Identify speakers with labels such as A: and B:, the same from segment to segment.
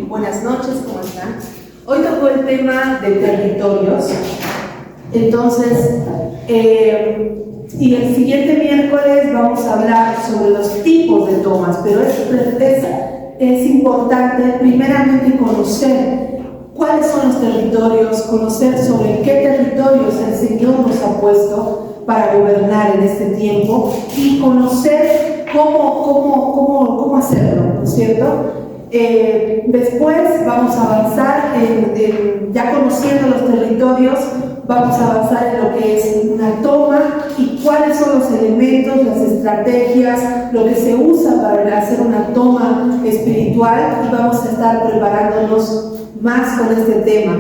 A: Buenas noches, ¿cómo están? Hoy tocó el tema de territorios. Entonces, y el siguiente miércoles vamos a hablar sobre los tipos de tomas, pero es importante primeramente conocer cuáles son los territorios, conocer sobre qué territorios el Señor nos ha puesto para gobernar en este tiempo y conocer cómo hacerlo, ¿no es cierto? Después vamos a avanzar, ya conociendo los territorios, vamos a avanzar en lo que es una toma y cuáles son los elementos, las estrategias, lo que se usa para hacer una toma espiritual, y vamos a estar preparándonos más con este tema.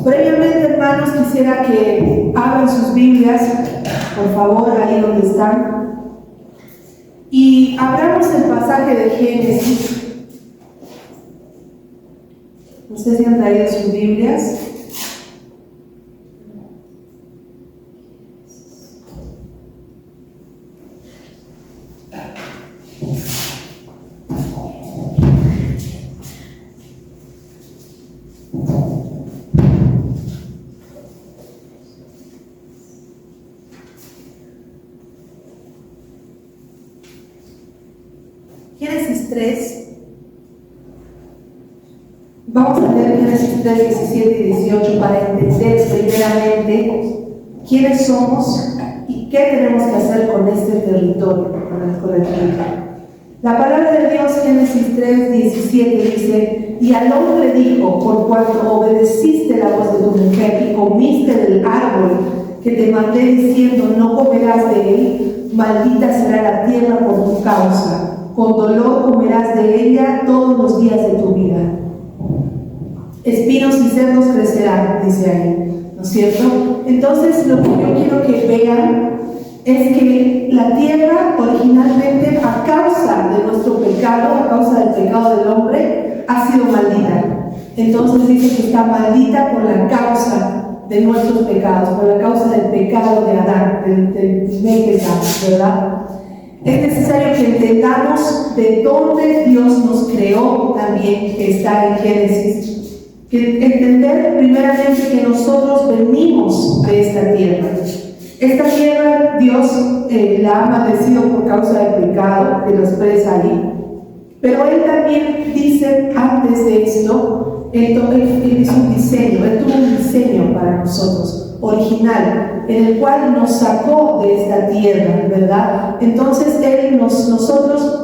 A: Previamente, hermanos, quisiera que abran sus Biblias, por favor, ahí donde están, y abramos el pasaje de Génesis. No sé si han traído sus Biblias. Génesis 3. Vamos a leer Génesis 3, 17 y 18 para entender primeramente quiénes somos y qué tenemos que hacer con este territorio, con el territorio. La palabra de Dios, Génesis 3, 17, dice: y al hombre dijo, por cuanto obedeciste la voz de tu mujer y comiste del árbol que te mandé diciendo, no comerás de él, maldita será la tierra por tu causa, con dolor comerás de ella todos los días de tu vida. Espinos y cerdos crecerán, dice ahí, ¿no es cierto? Entonces, lo que yo quiero que vean es que la tierra originalmente, a causa de nuestro pecado, a causa del pecado del hombre, ha sido maldita. Entonces dice que está maldita por la causa de nuestros pecados, por la causa del pecado de Adán, del primer pecado, ¿verdad? Es necesario que entendamos de dónde Dios nos creó también, que está en Génesis. Que entender primeramente que nosotros venimos de esta tierra. Esta tierra Dios la ha maldecido por causa del pecado, que lo expresa ahí. Pero Él también dice antes de esto, Él hizo un diseño, Él tuvo un diseño para nosotros, original, en el cual nos sacó de esta tierra, ¿verdad? Entonces nosotros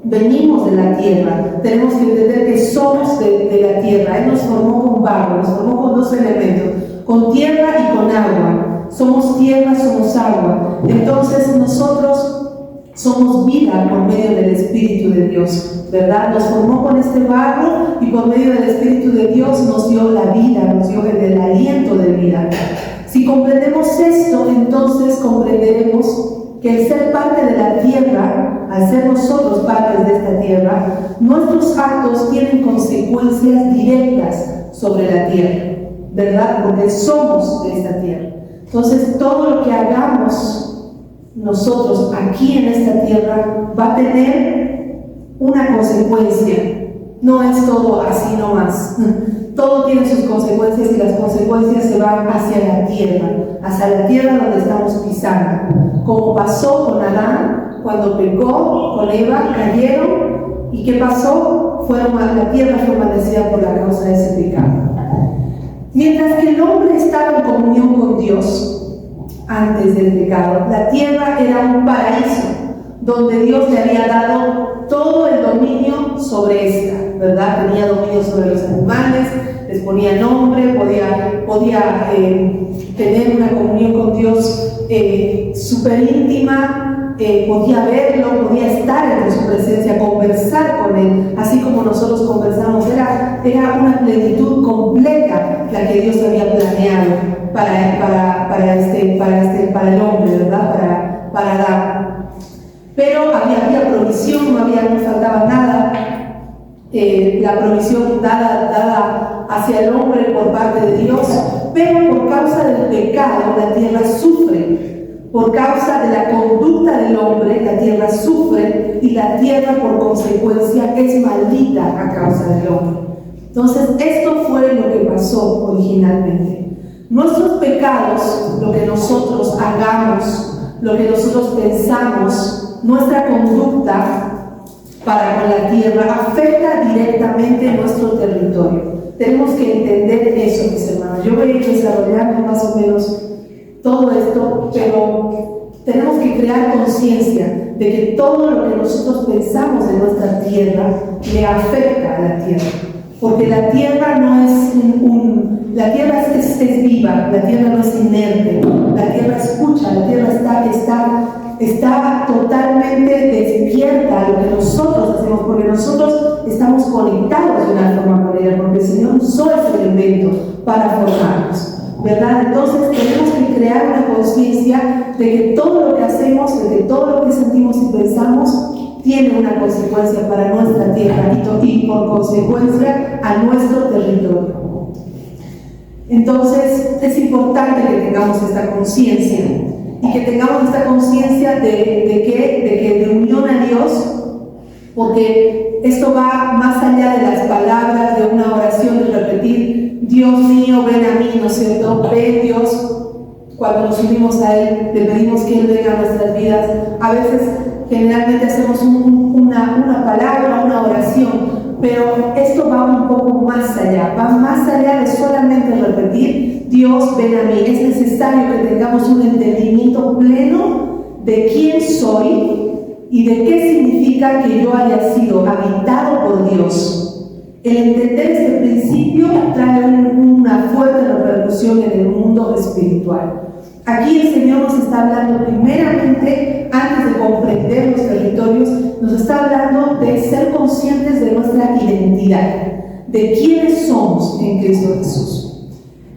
A: venimos de la tierra, tenemos que entender que somos de la tierra. Él nos formó con barro, nos formó con dos elementos, con tierra y con agua. Somos tierra, somos agua. Entonces nosotros somos vida por medio del Espíritu de Dios, ¿verdad? Nos formó con este barro y por medio del Espíritu de Dios nos dio la vida, nos dio el aliento de vida. Si comprendemos esto, entonces comprenderemos que el ser parte de la tierra, al ser nosotros partes de esta tierra, nuestros actos tienen consecuencias directas sobre la tierra, ¿verdad? Porque somos de esta tierra. Entonces, todo lo que hagamos nosotros aquí en esta tierra va a tener una consecuencia. No es todo así nomás. Todo tiene sus consecuencias y las consecuencias se van hacia la tierra donde estamos pisando. Como pasó con Adán, cuando pecó, con Eva, cayeron, ¿y qué pasó? La tierra fue maldecida por la causa de ese pecado. Mientras que el hombre estaba en comunión con Dios antes del pecado, la tierra era un paraíso donde Dios le había dado todo el dominio sobre esta, ¿verdad? Tenía dominio sobre los animales, les ponía nombre, podía tener una comunión con Dios súper íntima, podía verlo, podía estar en su presencia, conversar con Él, así como nosotros conversamos. Era una plenitud completa la que Dios había planeado para el hombre, ¿verdad? Para Adán. Pero había provisión, no faltaba nada. La provisión dada hacia el hombre por parte de Dios, pero por causa del pecado la tierra sufre, Por causa de la conducta del hombre, la tierra sufre y la tierra por consecuencia es maldita a causa del hombre. Entonces, esto fue lo que pasó originalmente. Nuestros pecados, lo que nosotros hagamos, lo que nosotros pensamos, nuestra conducta para con la tierra afecta directamente nuestro territorio. Tenemos que entender eso, mis hermanos. Yo voy a ir desarrollando más o menos todo esto, pero tenemos que crear conciencia de que todo lo que nosotros pensamos de nuestra tierra le afecta a la tierra. Porque la tierra no es la tierra es viva, la tierra no es inerte, la tierra escucha, la tierra está totalmente despierta a lo que nosotros hacemos, porque nosotros estamos conectados de una forma con ella, porque el Señor usó ese elemento para formarnos, ¿verdad? Entonces tenemos que crear una conciencia de que todo lo que hacemos, de que todo lo que sentimos y pensamos tiene una consecuencia para nuestra tierra y por consecuencia a nuestro territorio. Entonces es importante que tengamos esta conciencia y que tengamos esta conciencia de unión a Dios, porque esto va más allá de las palabras de una oración, de repetir Dios mío, ven a mí, ¿no es cierto? Ven Dios. Cuando nos unimos a Él, le pedimos que Él venga a nuestras vidas. A veces, generalmente hacemos una palabra, una oración, pero esto va un poco más allá, va más allá de solamente repetir Dios ven a mí. Es necesario que tengamos un entendimiento pleno de quién soy y de qué significa que yo haya sido habitado por Dios. El entender este principio trae una fuerte repercusión en el mundo espiritual. Aquí el Señor nos está hablando primeramente, antes de comprender los territorios, nos está hablando de ser conscientes de nuestra identidad, de quiénes somos en Cristo Jesús.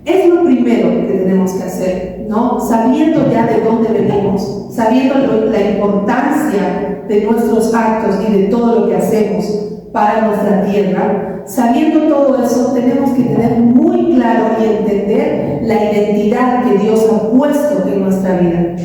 A: Es lo primero que tenemos que hacer, ¿no? Sabiendo ya de dónde venimos, sabiendo la importancia de nuestros actos y de todo lo que hacemos para nuestra tierra, sabiendo todo eso, tenemos que tener muy claro y entender la identidad que Dios ha puesto en nuestra vida.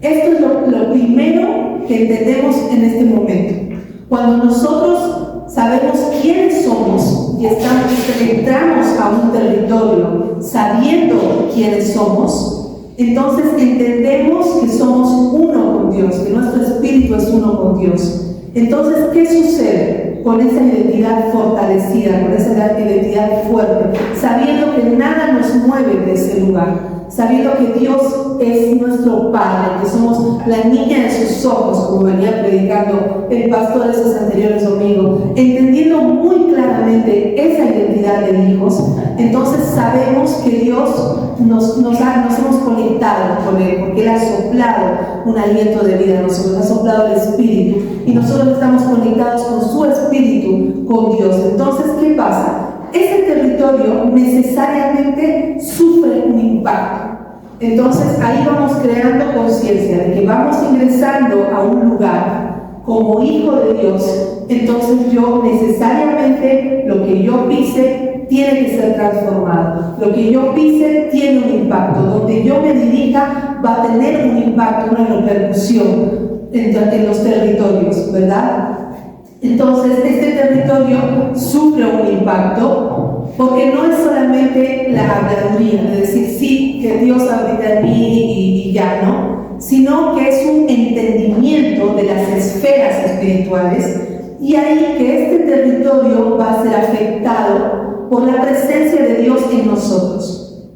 A: Esto es lo primero que entendemos en este momento. Cuando nosotros sabemos quiénes somos y entramos a un territorio sabiendo quiénes somos, entonces entendemos que somos uno con Dios, que nuestro espíritu es uno con Dios. Entonces, ¿qué sucede con esa identidad fortalecida, con esa identidad fuerte? Sabiendo que nada nos mueve de ese lugar, sabiendo que Dios es nuestro Padre, que somos la niña de sus ojos, como venía predicando el pastor esos anteriores domingos, entendiendo muy claramente esa identidad de hijos, entonces sabemos que Dios nos hemos conectado con Él, porque Él ha soplado un aliento de vida a nosotros, ha soplado el Espíritu, y nosotros estamos conectados con su Espíritu, con Dios. Entonces, ¿qué pasa? Ese territorio necesariamente sufre un impacto. Entonces ahí vamos creando conciencia de que vamos ingresando a un lugar como hijo de Dios. Entonces yo necesariamente, lo que yo pise tiene que ser transformado. Lo que yo pise tiene un impacto. Donde yo me dirija va a tener un impacto, una repercusión en los territorios, ¿verdad? Entonces, este territorio sufre un impacto porque no es solamente la habladuría de decir sí, que Dios habita en mí y ya, ¿no? Sino que es un entendimiento de las esferas espirituales, y ahí que este territorio va a ser afectado por la presencia de Dios en nosotros.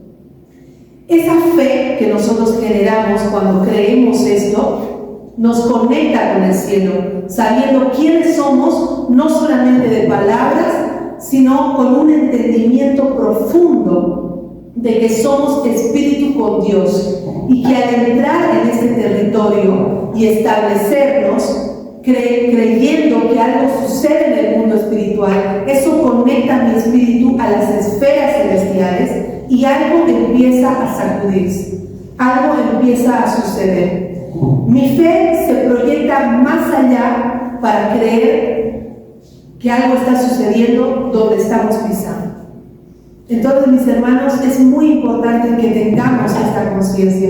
A: Esa fe que nosotros generamos cuando creemos esto nos conecta con el cielo, sabiendo quiénes somos, no solamente de palabras, sino con un entendimiento profundo de que somos espíritu con Dios, y que al entrar en este territorio y establecernos, creyendo que algo sucede en el mundo espiritual, eso conecta mi espíritu a las esferas celestiales y algo empieza a sacudirse, algo empieza a suceder. Mi fe se proyecta más allá para creer que algo está sucediendo donde estamos pisando. Entonces, mis hermanos, es muy importante que tengamos esta conciencia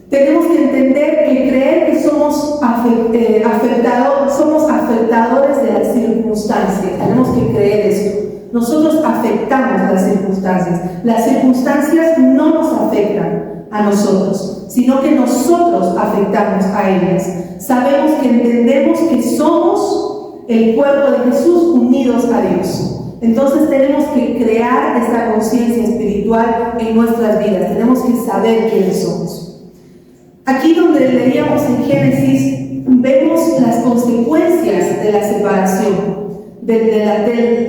A: Tenemos que entender que creer que somos afectadores de las circunstancias. Tenemos que creer eso. Nosotros afectamos las circunstancias. Las circunstancias no nos afectan a nosotros, sino que nosotros afectamos a ellas. Sabemos que entendemos que somos el cuerpo de Jesús unidos a Dios. Entonces tenemos que crear esta conciencia espiritual en nuestras vidas. Tenemos que saber quiénes somos. Aquí donde leíamos en Génesis, vemos las consecuencias de la separación, de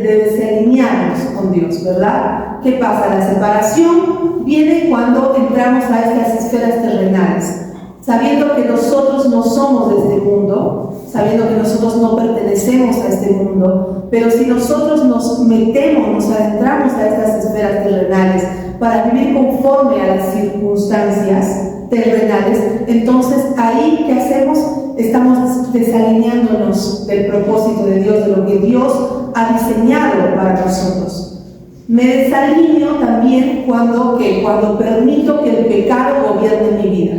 A: desalinearnos con Dios, ¿verdad? ¿Qué pasa? La separación viene cuando entramos a estas esferas terrenales, sabiendo que nosotros no somos de este mundo, sabiendo que nosotros no pertenecemos a este mundo, pero si nosotros nos metemos, nos adentramos a estas esferas terrenales para vivir conforme a las circunstancias terrenales, entonces ahí ¿qué hacemos? Estamos desalineándonos del propósito de Dios, de lo que Dios ha diseñado para nosotros. Me desalineo también cuando permito que el pecado gobierne mi vida.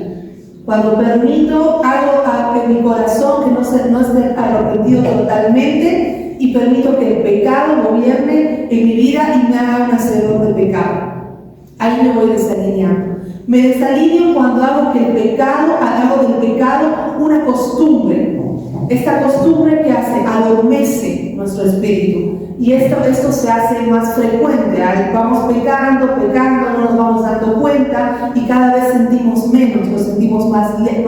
A: Cuando permito algo en mi corazón que no esté arrepentido totalmente y permito que el pecado gobierne en mi vida y me haga un hacedor de pecado. Ahí me voy desalineando. Me desalineo cuando hago del pecado una costumbre. Esta costumbre que hace, adormece nuestro espíritu. Y esto se hace más frecuente. Ahí vamos pecando, no nos vamos dando cuenta y cada vez sentimos menos, nos sentimos más light,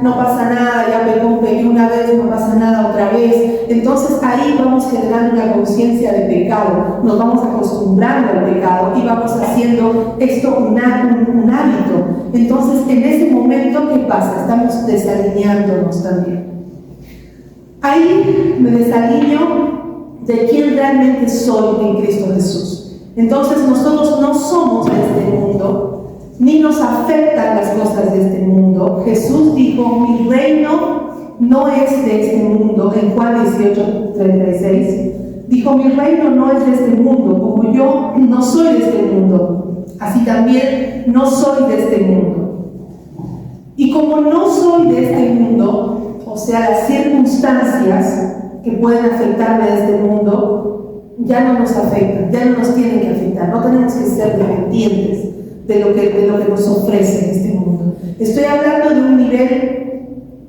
A: no pasa nada, ya pequé una vez, no pasa nada otra vez. Entonces ahí vamos generando una conciencia de pecado, nos vamos acostumbrando al pecado y vamos haciendo esto un hábito. Entonces en ese momento, ¿qué pasa? Estamos desalineándonos también. Ahí me desalineo de quién realmente soy en Cristo Jesús. Entonces nosotros no somos de este mundo, ni nos afectan las cosas de este mundo. Jesús dijo, mi reino no es de este mundo, en Juan 18:36. Dijo, mi reino no es de este mundo, como yo no soy de este mundo, así también no soy de este mundo. Y como no soy de este mundo, o sea, las circunstancias que pueden afectarme de este mundo, ya no nos afectan, ya no nos tienen que afectar, no tenemos que ser dependientes de lo que nos ofrece este mundo. Estoy hablando de un nivel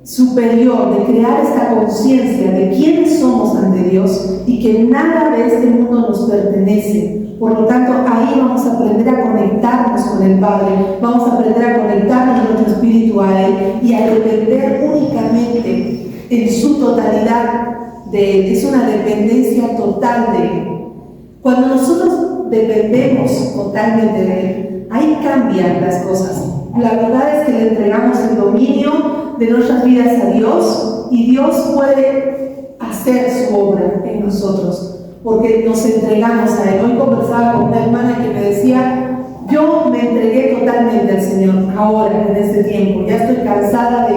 A: superior, de crear esta conciencia de quiénes somos ante Dios y que nada de este mundo nos pertenece. Por lo tanto, ahí vamos a aprender a conectarnos con el Padre, vamos a aprender a conectarnos con nuestro espíritu a Él y a depender únicamente en su totalidad de Él. Es una dependencia total de Él. Cuando nosotros dependemos totalmente de Él, ahí cambian las cosas. La verdad es que le entregamos el dominio de nuestras vidas a Dios y Dios puede hacer su obra en nosotros porque nos entregamos a Él. Hoy conversaba con una hermana que me decía, yo me entregué totalmente al Señor ahora, en este tiempo. Ya estoy cansada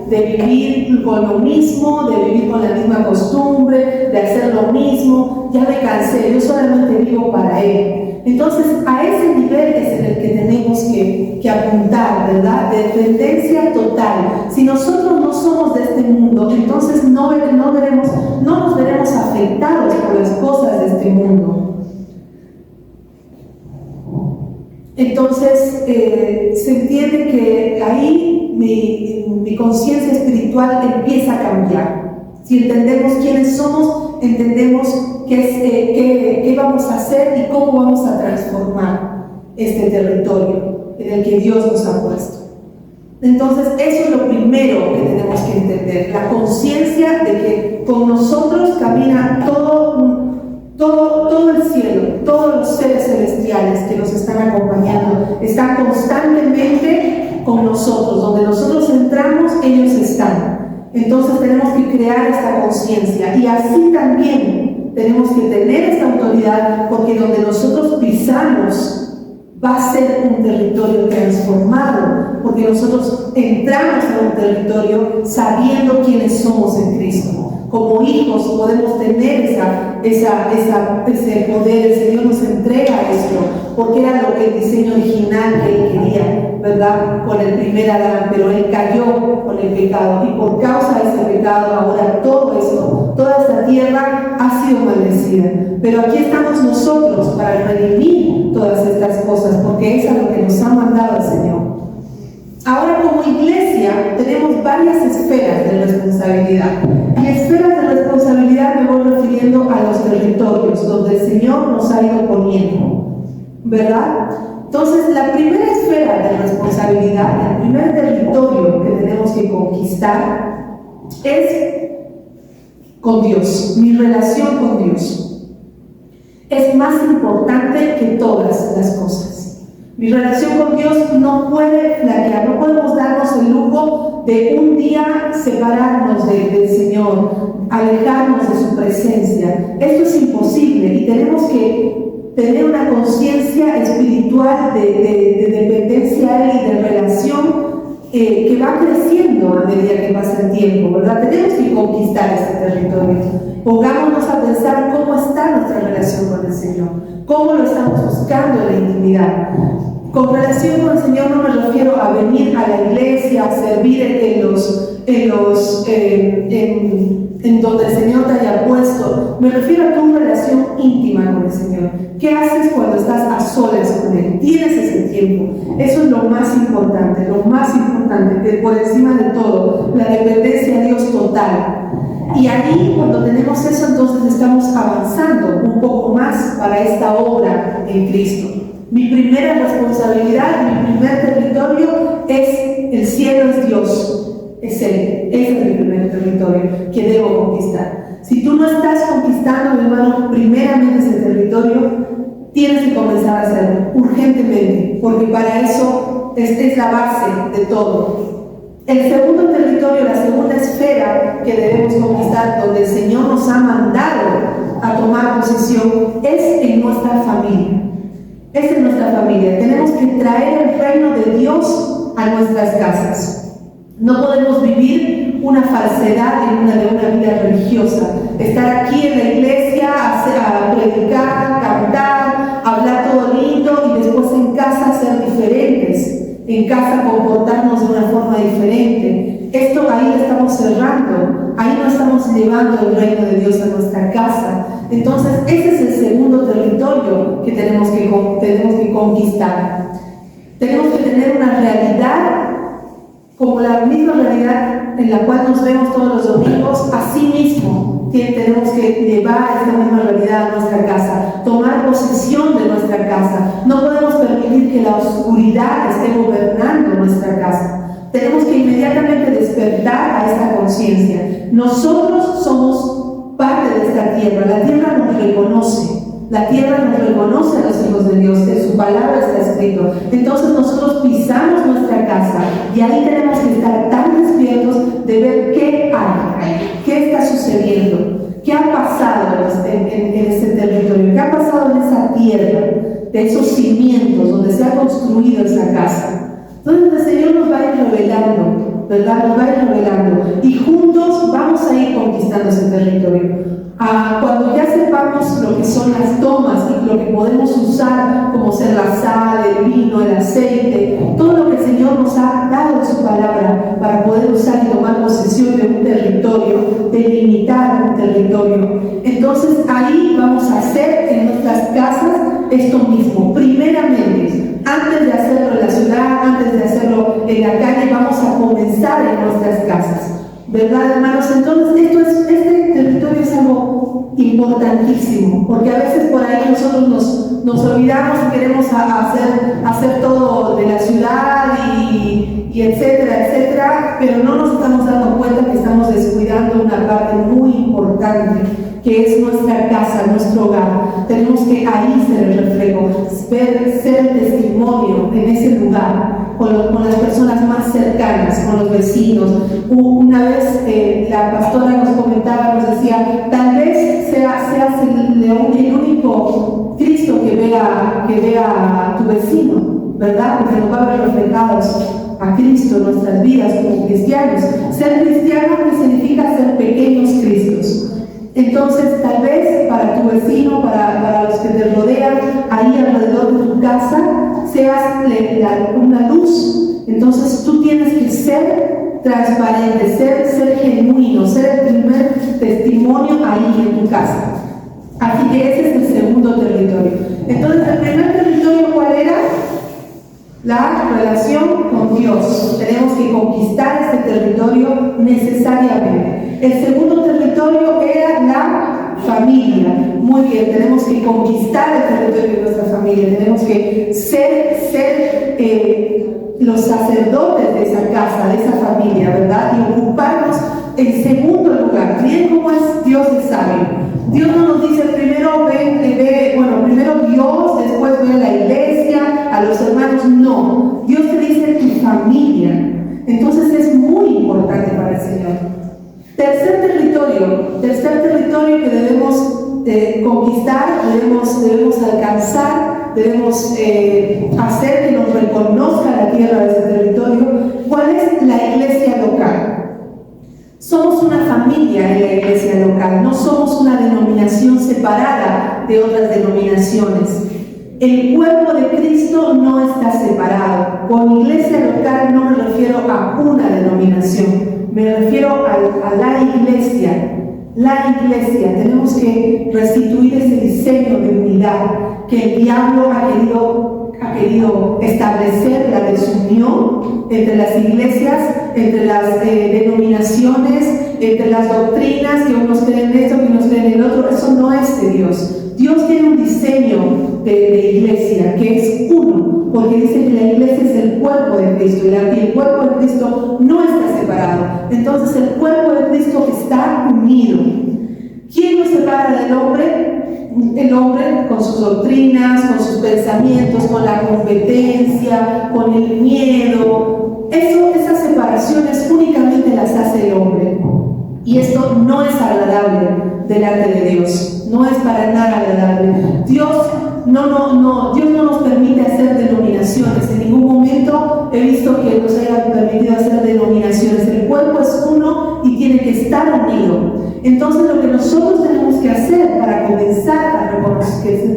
A: de vivir con lo mismo, de vivir con la misma costumbre, de hacer lo mismo. Ya me cansé, yo solamente vivo para Él. Entonces, a ese nivel es en el que tenemos que apuntar, ¿verdad? De dependencia total. Si nosotros no somos de este mundo, entonces no nos veremos afectados por las cosas de este mundo. Entonces, se entiende que ahí mi conciencia espiritual empieza a cambiar. Si entendemos quiénes somos, entendemos qué vamos a hacer y cómo vamos a transformar este territorio en el que Dios nos ha puesto. Entonces, eso es lo primero que tenemos que entender, la conciencia de que con nosotros camina todo el cielo, todos los seres celestiales que nos están acompañando, están constantemente con nosotros. Donde nosotros entramos, ellos están. Entonces tenemos que crear esta conciencia y así también tenemos que tener esta autoridad, porque donde nosotros pisamos va a ser un territorio transformado, porque nosotros entramos a un territorio sabiendo quiénes somos en Cristo. Como hijos podemos tener ese poder. El Señor nos entrega esto, porque era lo que el diseño original que Él quería, ¿verdad? Con el primer Adán, pero Él cayó con el pecado, y por causa de ese pecado ahora todo esto, toda esta tierra ha sido maldecida. Pero aquí estamos nosotros para redimir todas estas cosas, porque es a lo que nos ha mandado el Señor. Ahora, como iglesia, tenemos varias esferas de responsabilidad. Y esferas de responsabilidad me voy refiriendo a los territorios donde el Señor nos ha ido poniendo, ¿verdad? Entonces, la primera esfera de responsabilidad, el primer territorio que tenemos que conquistar es con Dios, mi relación con Dios. Es más importante que todas las cosas. Mi relación con Dios no puede flaquear, no podemos darnos el lujo de un día separarnos del Señor, alejarnos de su presencia. Esto es imposible y tenemos que tener una conciencia espiritual de dependencia a Él y de relación que va creciendo a medida que pasa el tiempo, ¿verdad? Tenemos que conquistar este territorio. Pongámonos a pensar cómo está nuestra relación con el Señor, cómo lo estamos buscando en la intimidad. Con relación con el Señor no me refiero a venir a la iglesia, a servir en donde el Señor te haya puesto. Me refiero a tu relación íntima con el Señor. ¿Qué haces cuando estás a solas con Él? Tienes ese tiempo. Eso es lo más importante, que por encima de todo, la dependencia a Dios total. Y ahí, cuando tenemos eso, entonces estamos avanzando un poco más para esta obra en Cristo. Mi primera responsabilidad, mi primer territorio es el cielo, es Dios. Es Él, ese es mi primer territorio que debo conquistar. Si tú no estás conquistando, mi hermano, primeramente ese territorio, tienes que comenzar a hacerlo urgentemente, porque para eso es la base de todo. El segundo territorio, la segunda esfera que debemos conquistar, donde el Señor nos ha mandado a tomar posesión, es en nuestra familia. Es en nuestra familia. Tenemos que traer el reino de Dios a nuestras casas. No podemos vivir una falsedad de una vida religiosa. Estar aquí en la iglesia, a predicar, cantar, hablar todo lindo y después en casa ser diferentes. En casa comportarnos de una forma diferente. Esto ahí lo estamos cerrando. Ahí no estamos llevando el reino de Dios a nuestra casa. Entonces, ese es el segundo territorio que tenemos que conquistar. Tenemos que tener una realidad como la misma realidad en la cual nos vemos todos los domingos. Así mismo tenemos que llevar esta misma realidad a nuestra casa, tomar posesión de nuestra casa. No podemos permitir que la oscuridad esté gobernando nuestra casa. Tenemos que inmediatamente despertar a esta conciencia. Nosotros somos parte de esta tierra. La tierra nos reconoce. La tierra nos reconoce a los hijos de Dios, en su palabra está escrito. Entonces nosotros pisamos nuestra casa y ahí tenemos que estar tan despiertos de ver qué hay, qué está sucediendo, qué ha pasado en ese territorio, qué ha pasado en esa tierra, de esos cimientos donde se ha construido esa casa. Entonces el Señor nos va a ir revelando, ¿verdad? Nos va a ir revelando y juntos vamos a ir conquistando ese territorio. Cuando ya sepamos lo que son las tomas y lo que podemos usar, como ser la sal, el vino, el aceite, todo lo que el Señor nos ha dado en su palabra para poder usar y tomar posesión de un territorio, delimitar un territorio. Entonces ahí vamos a hacer en nuestras casas esto mismo. Primeramente, antes de hacerlo en la ciudad, antes de hacerlo en la calle, vamos a comenzar en nuestras casas. ¿Verdad, hermanos? Entonces, este territorio es algo importantísimo, porque a veces por ahí nosotros nos olvidamos y queremos hacer todo de la ciudad y etcétera, etcétera, pero no nos estamos dando cuenta que estamos descuidando una parte muy importante, que es nuestra casa, nuestro hogar. Tenemos que ahí ser el reflejo, ser el testimonio en ese lugar, con las personas más cercanas, con los vecinos. Una vez la pastora nos comentaba, nos decía, tal vez seas el único Cristo que ve vea a tu vecino, ¿verdad? Porque nos va a ver reflejados a Cristo en nuestras vidas como cristianos. Ser cristiano, ¿qué significa? Ser pequeños Cristos. Entonces, tal vez para tu vecino, para los que te rodean, ahí alrededor de tu casa, seas una luz. Entonces, tú tienes que ser transparente, ser genuino, ser el primer testimonio ahí en tu casa. Así que ese es el segundo territorio. Entonces, el primer territorio, ¿cuál era? La relación con Dios. Tenemos que conquistar este territorio necesariamente. El segundo territorio era la familia. Muy bien, tenemos que conquistar el territorio de nuestra familia. Tenemos que ser los sacerdotes de esa casa, de esa familia, ¿verdad? Y ocuparnos en segundo lugar. Miren cómo es Dios de sabio. Dios no nos dice primero primero Dios, después ve a la iglesia, a los hermanos. No, Dios te dice tu familia. Entonces es muy importante para el Señor. Tercer territorio que debemos conquistar, debemos alcanzar, debemos hacer que nos reconozca la tierra de ese territorio. ¿Cuál es? La iglesia local. Somos una familia en la iglesia local, no somos una denominación separada de otras denominaciones. El cuerpo de Cristo no está separado. Con iglesia local no me refiero a una denominación, me refiero a la iglesia. La iglesia, tenemos que restituir ese diseño de unidad que el diablo ha querido establecer, la desunión entre las iglesias, entre las denominaciones, entre las doctrinas, que unos creen esto, que unos creen el otro. Eso no es de Dios. Dios tiene un diseño de iglesia que es uno, porque dice que la iglesia es el cuerpo de Cristo y el cuerpo de Cristo no está separado. Entonces el cuerpo de Cristo está unido. ¿Quién nos separa del hombre? El hombre con sus doctrinas, con sus pensamientos, con la competencia, con el miedo. Esas separaciones únicamente las hace el hombre. Y esto no es agradable delante de Dios. No es para nada agradable. Dios no nos permite hacer denominaciones. En ningún momento he visto que nos haya permitido hacer denominaciones. El cuerpo es uno y tiene que estar unido. Entonces lo que nosotros tenemos que hacer para comenzar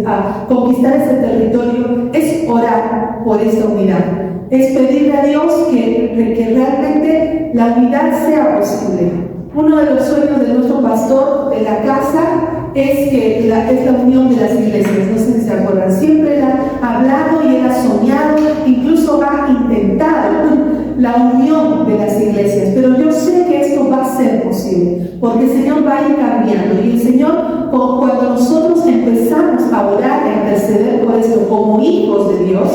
A: a conquistar ese territorio es orar por esta unidad. Es pedirle a Dios que realmente la unidad sea posible. Uno de los sueños de nuestro pastor de la casa es la unión de las iglesias. No sé si se acuerdan, siempre él ha hablado y él ha soñado, incluso ha intentado la unión de las iglesias, pero yo sé que esto va a ser posible, porque el Señor va a ir cambiando, y el Señor, cuando nosotros empezamos a orar, a interceder por esto como hijos de Dios,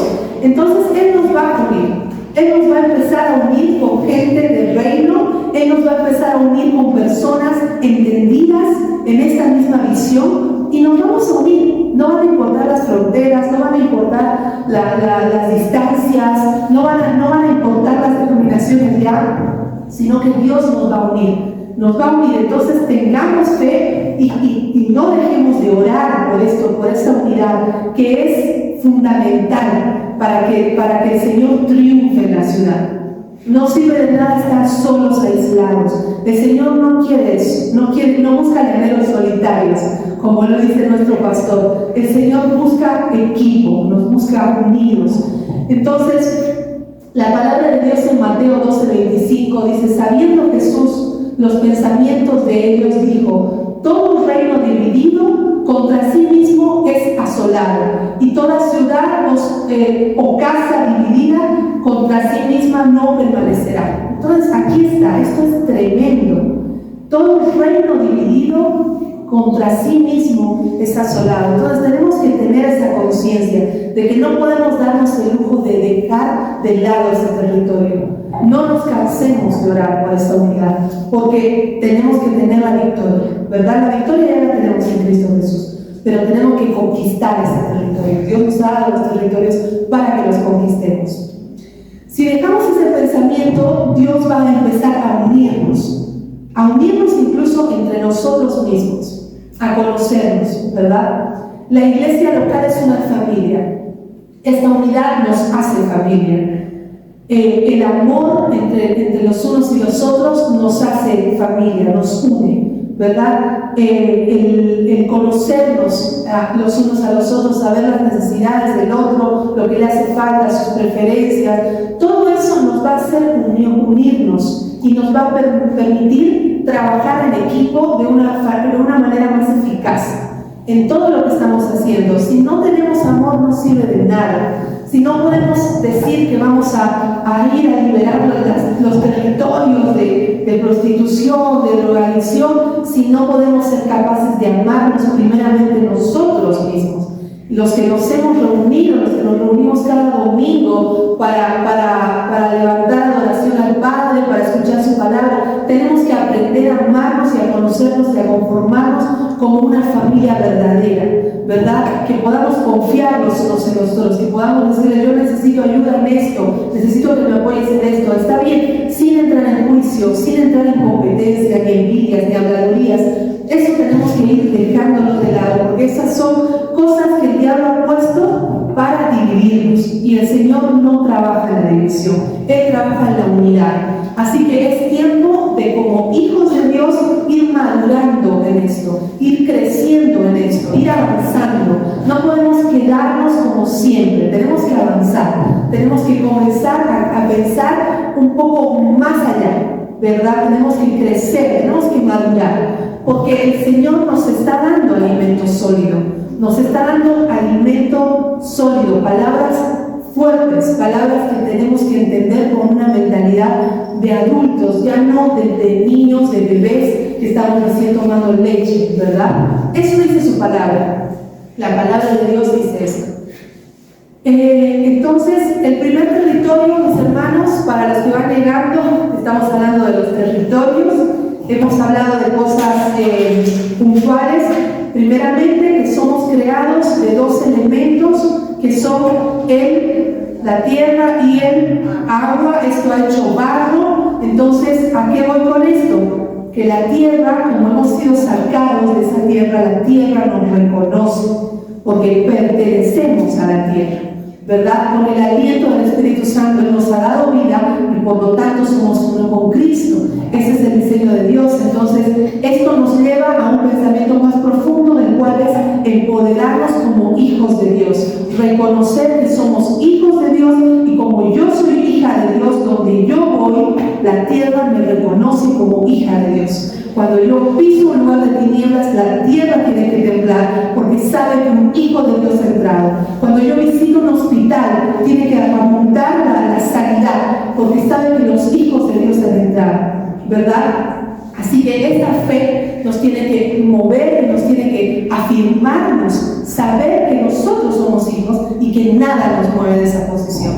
A: entonces Él nos va a unir. Él nos va a empezar a unir con gente del reino. Él nos va a empezar a unir con personas entendidas en esta misma visión, y nos vamos a unir. No van a importar las fronteras, no van a importar las distancias, no van a importar las denominaciones ya, sino que Dios nos va a unir. Nos va a unir. Entonces tengamos fe y no dejemos de orar por esto, por esta unidad que es fundamental para que el Señor triunfe en la ciudad. No sirve de nada estar solos, aislados. El Señor no quiere eso, no busca llaneros solitarios, como lo dice nuestro pastor. El Señor busca equipo, nos busca unidos. Entonces, la palabra de Dios en Mateo 12:25 dice: sabiendo Jesús los pensamientos de ellos, dijo: todo reino dividido contra sí mismo es asolado, y toda ciudad o casa dividida contra sí misma no permanecerá. Entonces aquí está, esto es tremendo. Todo reino dividido contra sí mismo es asolado. Entonces tenemos que tener esa conciencia de que no podemos darnos el lujo de dejar de lado ese territorio. No nos cansemos de orar por esta unidad, porque tenemos que tener la victoria, ¿verdad? La victoria ya la tenemos en Cristo Jesús, pero tenemos que conquistar ese territorio. Dios nos ha dado los territorios para que los conquistemos. Si dejamos ese pensamiento, Dios va a empezar a unirnos incluso entre nosotros mismos, a conocernos, ¿verdad? La iglesia local es una familia. Esta unidad nos hace familia. El amor entre los unos y los otros nos hace familia, nos une, ¿verdad? El conocernos los unos a los otros, saber las necesidades del otro, lo que le hace falta, sus preferencias, todo eso nos va a hacer unirnos y nos va a permitir trabajar en equipo de una manera más eficaz en todo lo que estamos haciendo. Si no tenemos amor, no sirve de nada. Si no podemos decir que vamos a ir a liberar los territorios de prostitución, de drogadicción, si no podemos ser capaces de amarnos primeramente nosotros mismos. Los que nos hemos reunido, los que nos reunimos cada domingo para levantar adoración al Padre, para escuchar su palabra, tenemos que aprender a amarnos y a conocernos y a conformarnos como una familia verdadera, ¿verdad? Que podamos confiar los unos en los otros, que podamos decirle: yo necesito ayuda en esto, necesito que me apoyes en esto. Está bien, sin entrar en juicio, sin entrar en competencia, ni envidias, ni habladurías. Eso tenemos que ir dejándolo de lado, porque esas son cosas que el diablo ha puesto para dividirnos, y el Señor no trabaja en la división, Él trabaja en la unidad. Así que es tiempo de, como hijos de Dios, ir madurando en esto, ir creciendo en esto, ir avanzando. No podemos quedarnos como siempre, tenemos que avanzar, tenemos que comenzar a pensar un poco más allá, ¿verdad? Tenemos que crecer, tenemos que madurar, porque el Señor nos está dando alimento sólido, nos está dando alimento sólido, palabras fuertes, palabras que tenemos que entender con una mentalidad de adultos, ya no de niños, de bebés que estamos recién tomando leche, ¿verdad? Eso dice su palabra, la palabra de Dios dice esto. Entonces, el primer territorio, mis hermanos, para los que van llegando, estamos hablando de los territorios, hemos hablado de cosas puntuales. Primeramente, que somos creados de dos elementos, que son la tierra y el agua. Esto ha hecho barro. Entonces, ¿a qué voy con esto? Que la tierra, como hemos sido sacados de esa tierra, la tierra nos reconoce, porque pertenecemos a la tierra, ¿verdad? Con el aliento del Espíritu Santo Él nos ha dado vida, y por lo tanto somos uno con Cristo. Ese es el diseño de Dios. Entonces, esto nos lleva a un pensamiento más profundo, del cual es empoderarnos como hijos de Dios, reconocer que somos hijos de Dios, y como yo soy hija de Dios, donde yo voy, la tierra me reconoce como hija de Dios. Cuando yo piso un lugar de tinieblas, la tierra tiene que temblar, porque sabe que un hijo de Dios ha entrado. Cuando yo visito un hospital, tiene que apuntar la sanidad, porque sabe que los hijos de Dios han entrado, ¿verdad? Así que esta fe nos tiene que mover, nos tiene que afirmarnos, saber que nosotros somos hijos y que nada nos mueve de esa posición.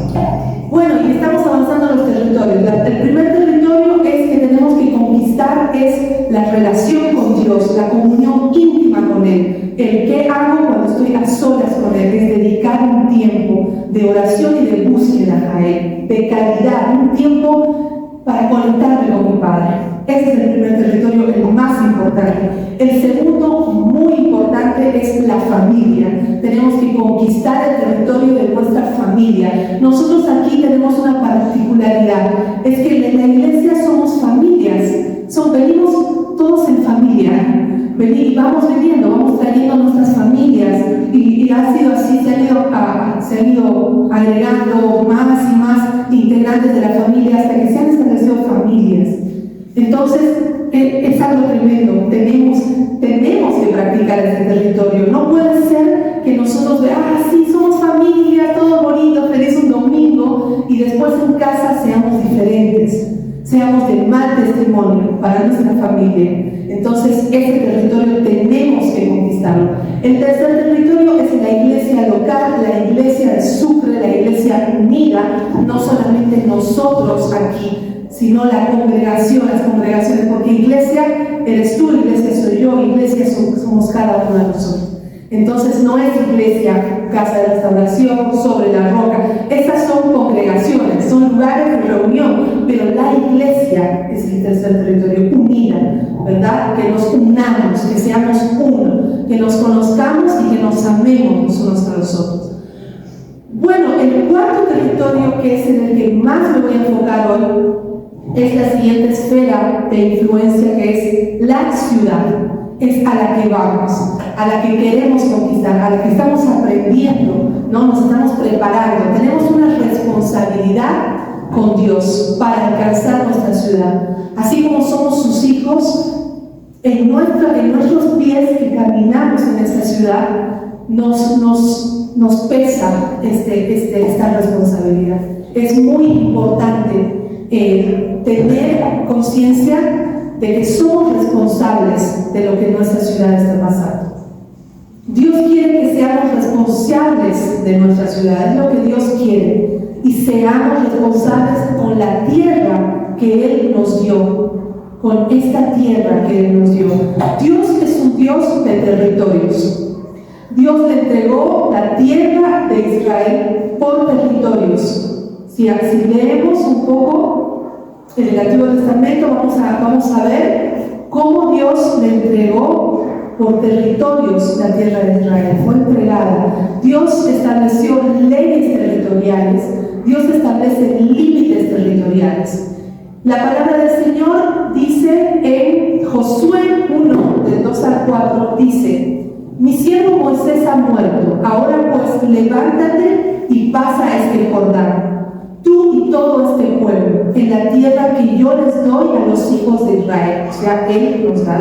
A: Bueno, y estamos avanzando en los territorios. El primer territorio es que tenemos que conquistar, es la relación con Dios, la comunión íntima con Él. El qué hago cuando estoy a solas con Él, es dedicar un tiempo de oración y de búsqueda a Él, de calidad, un tiempo para conectarme con mi Padre. Ese es el primer territorio, el más importante. El segundo, muy importante, es la familia. Tenemos que conquistar el territorio de nuestra familia. Nosotros aquí tenemos una particularidad, es que en la iglesia somos familias, venimos todos en familia. Vamos viniendo, vamos trayendo nuestras familias, y ha sido así, se han ido agregando más y más integrantes de la familia hasta que se han establecido familias. Entonces, es algo tremendo. Tenemos que practicar este territorio. No puede ser que nosotros veamos, sí, somos familia, todo bonito, feliz un domingo, y después en casa seamos diferentes, seamos de mal testimonio para nuestra familia. Entonces, ese territorio tenemos que conquistarlo. El tercer territorio es la iglesia local, la iglesia de Sucre, la iglesia unida, no solamente nosotros aquí, sino la congregación, las congregaciones, porque iglesia eres tú, iglesia soy yo, iglesia somos cada uno de nosotros. Entonces no es iglesia, casa de restauración, sobre la roca. Esas son congregaciones, son lugares de reunión, pero la iglesia es el tercer territorio, unida, ¿verdad? Que nos unamos, que seamos uno, que nos conozcamos y que nos amemos los unos a los otros. Bueno, el cuarto territorio, que es en el que más me voy a enfocar hoy, es la siguiente esfera de influencia, que es la ciudad. Es a la que vamos, a la que queremos conquistar, a la que estamos aprendiendo, ¿no? Nos estamos preparando. Tenemos una responsabilidad con Dios para alcanzar nuestra ciudad. Así como somos sus hijos, en nuestros pies que caminamos en esta ciudad, nos pesa esta responsabilidad. Es muy importante tener conciencia de que somos responsables de lo que en nuestra ciudad está pasando. Dios quiere que seamos responsables de nuestra ciudad, es lo que Dios quiere, y seamos responsables con la tierra que Él nos dio, con esta tierra que Él nos dio. Dios es un Dios de territorios. Dios le entregó la tierra de Israel por territorios. Si leemos un poco en el Antiguo Testamento, vamos a ver cómo Dios le entregó por territorios la tierra de Israel. Fue entregada. Dios estableció leyes territoriales. Dios establece límites territoriales. La palabra del Señor dice en Josué 1, del 2 al 4, dice: mi siervo Moisés ha muerto, ahora pues levántate y pasa este Jordán, tú y todo este pueblo, en la tierra que yo les doy a los hijos de Israel. O sea, Él nos da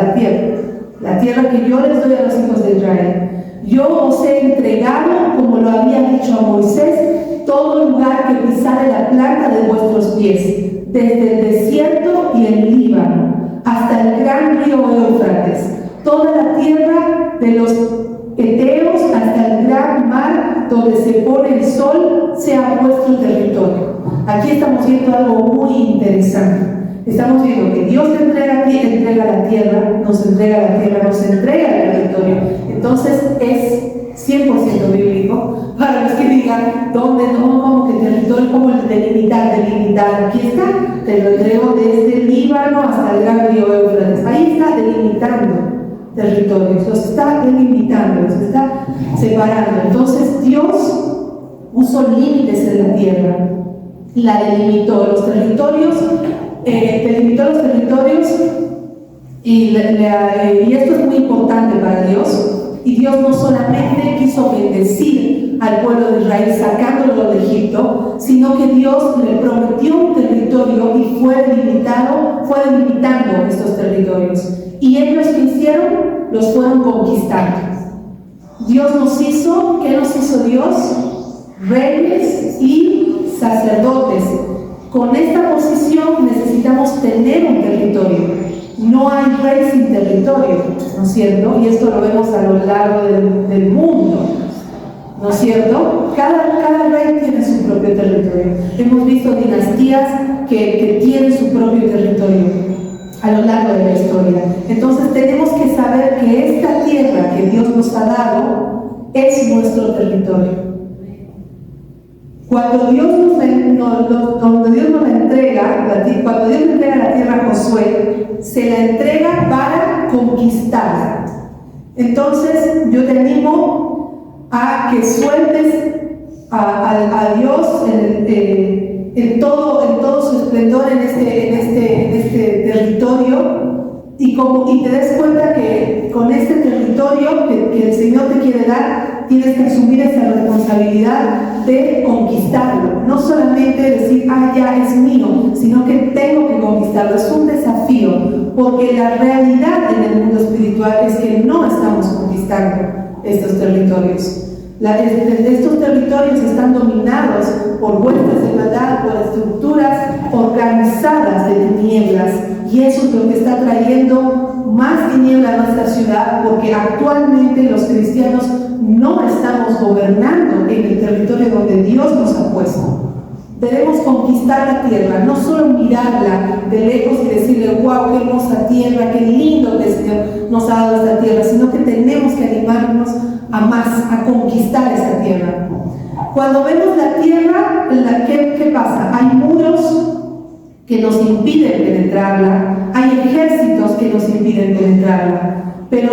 A: la tierra que yo les doy a los hijos de Israel. Yo os he entregado, como lo había dicho a Moisés, todo lugar que pisare la planta de vuestros pies, desde el desierto y el Líbano, hasta el gran río Éufrates, toda la tierra de los Eteos hasta el gran mar donde se pone el sol, sea vuestro territorio. Aquí estamos viendo algo muy interesante. Estamos viendo que Dios te entrega la tierra, nos entrega el territorio. Entonces es 100% bíblico. Para los que digan, ¿dónde no? ¿Cómo que territorio? ¿Cómo el delimitar? Aquí está, te lo entrego desde el Líbano hasta el gran río Éufrates. Ahí está delimitando territorios, los está delimitando, los está separando. Entonces Dios puso límites en la tierra, la delimitó, los territorios, delimitó los territorios, y esto es muy importante para Dios. Y Dios no solamente quiso bendecir al pueblo de Israel sacándolo de Egipto, sino que Dios le prometió un territorio y fue delimitando estos territorios. Y ellos que hicieron, los fueron conquistando. Dios nos hizo, ¿qué nos hizo Dios? Reyes y sacerdotes. Con esta posición necesitamos tener un territorio. No hay rey sin territorio, ¿no es cierto? Y esto lo vemos a lo largo del mundo, ¿no es cierto? Cada rey tiene su propio territorio. Hemos visto dinastías que tienen su propio territorio a lo largo de la historia. Entonces tenemos que saber que esta tierra que Dios nos ha dado es nuestro territorio. Cuando Dios nos la entrega, cuando Dios le entrega la tierra a Josué, se la entrega para conquistarla. Entonces yo te animo a que sueltes a Dios en todo su esplendor en este territorio, y te des cuenta que con este territorio que el Señor te quiere dar, tienes que asumir esa responsabilidad de conquistarlo. No solamente decir, ya es mío, sino que tengo que conquistarlo. Es un desafío, porque la realidad en el mundo espiritual es que no estamos conquistando estos territorios. Estos territorios están dominados por huestes de maldad, por estructuras organizadas de tinieblas, y eso es lo que está trayendo más tiniebla a nuestra ciudad, porque actualmente los cristianos no estamos gobernando en el territorio donde Dios nos ha puesto. Debemos conquistar la tierra, no solo mirarla de lejos y decirle, wow, qué hermosa tierra, qué lindo que el Señor nos ha dado esta tierra, sino que tenemos que animarnos a más, a conquistar esta tierra. Cuando vemos la tierra, ¿qué pasa? Hay muros que nos impiden penetrarla, hay ejércitos que nos impiden penetrarla, pero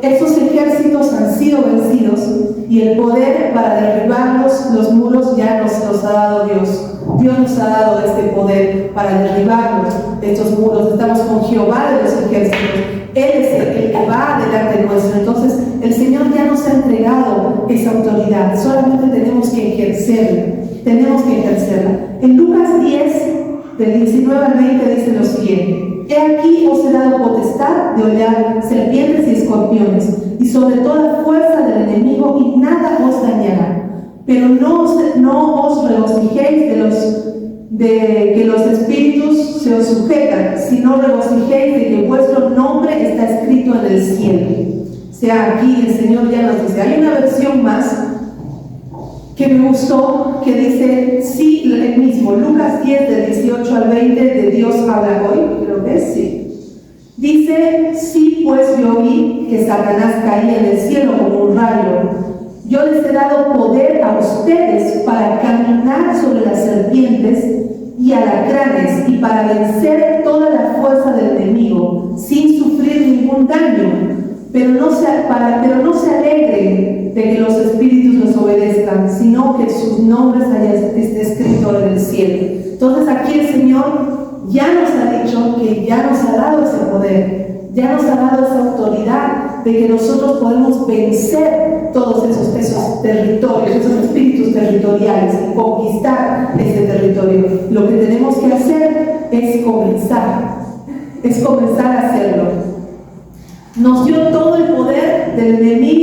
A: esos ejércitos han sido vencidos y el poder para derribarlos, los muros, ya nos los ha dado Dios. Dios nos ha dado este poder para derribarlos, estos muros. Estamos con Jehová de los ejércitos. Él es el que va delante nuestro. Entonces, el Señor ya nos ha entregado esa autoridad. Solamente tenemos que ejercerla. Tenemos que ejercerla. En Lucas 10, del 19 al 20, dice lo siguiente: He aquí os he dado potestad de hollar serpientes y escorpiones, y sobre toda fuerza del enemigo, y nada os dañará. Pero no os regocijéis de que los espíritus se os sujetan, sino regocijéis de que vuestro nombre está escrito en el cielo. O sea, aquí el Señor ya nos dice, hay una versión más que me gustó, que dice, sí, el mismo, Lucas 10, del 18 al 20, de Dios habla hoy, creo que es, sí. Dice, sí, pues yo vi que Satanás caía en el cielo como un rayo. Yo les he dado poder a ustedes para caminar sobre las serpientes y alacranes y para vencer toda la fuerza del enemigo sin sufrir ningún daño. Pero no se alegren de que los espíritus los obedezcan, sino que sus nombres esté escrito en el cielo. Entonces aquí el Señor ya nos ha dicho que ya nos ha dado ese poder, ya nos ha dado esa autoridad de que nosotros podemos vencer todos esos territorios, esos espíritus territoriales y conquistar ese territorio. Lo que tenemos que hacer es comenzar a hacerlo. Nos dio todo el poder del enemigo,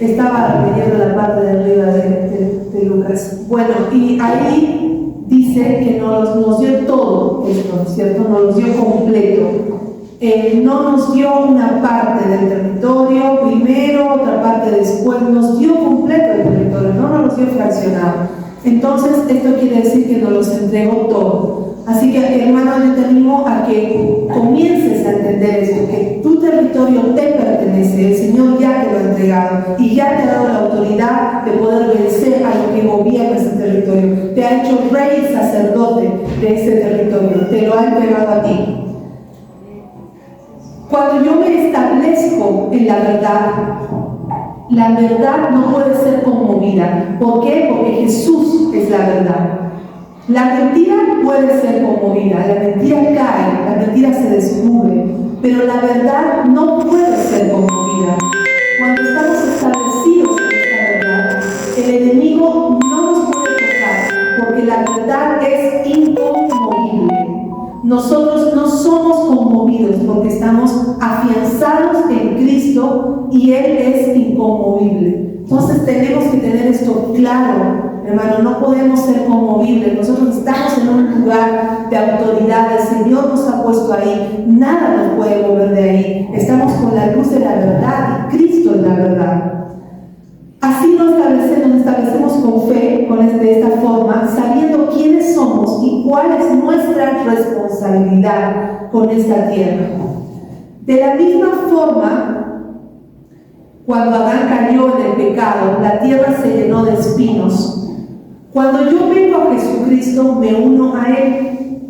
A: estaba leyendo la parte de arriba de Lucas. Bueno, y ahí dice que nos dio todo esto, ¿cierto? Nos lo dio completo. No nos dio una parte del territorio primero, otra parte después, nos dio completo el territorio, no nos dio fraccionado. Entonces, esto quiere decir que nos los entregó todo. Así que, hermano, yo te animo a que comiences a entender esto, que tu territorio te pertenece, el Señor ya te lo ha entregado y ya te ha dado la autoridad de poder vencer a lo que gobierna ese territorio. Te ha hecho rey y sacerdote de ese territorio, te lo ha entregado a ti. Cuando yo me establezco en la verdad no puede ser conmovida. ¿Por qué? Porque Jesús es la verdad. La mentira puede ser conmovida, la mentira cae, la mentira se descubre, pero la verdad no puede ser conmovida. Cuando estamos establecidos en esta verdad, el enemigo no nos puede tocar, porque la verdad es inconmovible. Nosotros no somos conmovidos porque estamos afianzados en Cristo y Él es inconmovible. Entonces tenemos que tener esto claro, hermano, no podemos ser conmovibles. Nosotros estamos en un lugar de autoridad, el Señor nos ha puesto ahí, nada nos puede mover de ahí. Estamos con la luz de la verdad y Cristo es la verdad. Así nos establecemos con fe, de esta forma, sabiendo quiénes somos y cuál es nuestra responsabilidad con esta tierra. De la misma forma, cuando Adán cayó en el pecado, la tierra se llenó de espinos. Cuando yo vengo a Jesucristo, me uno a Él,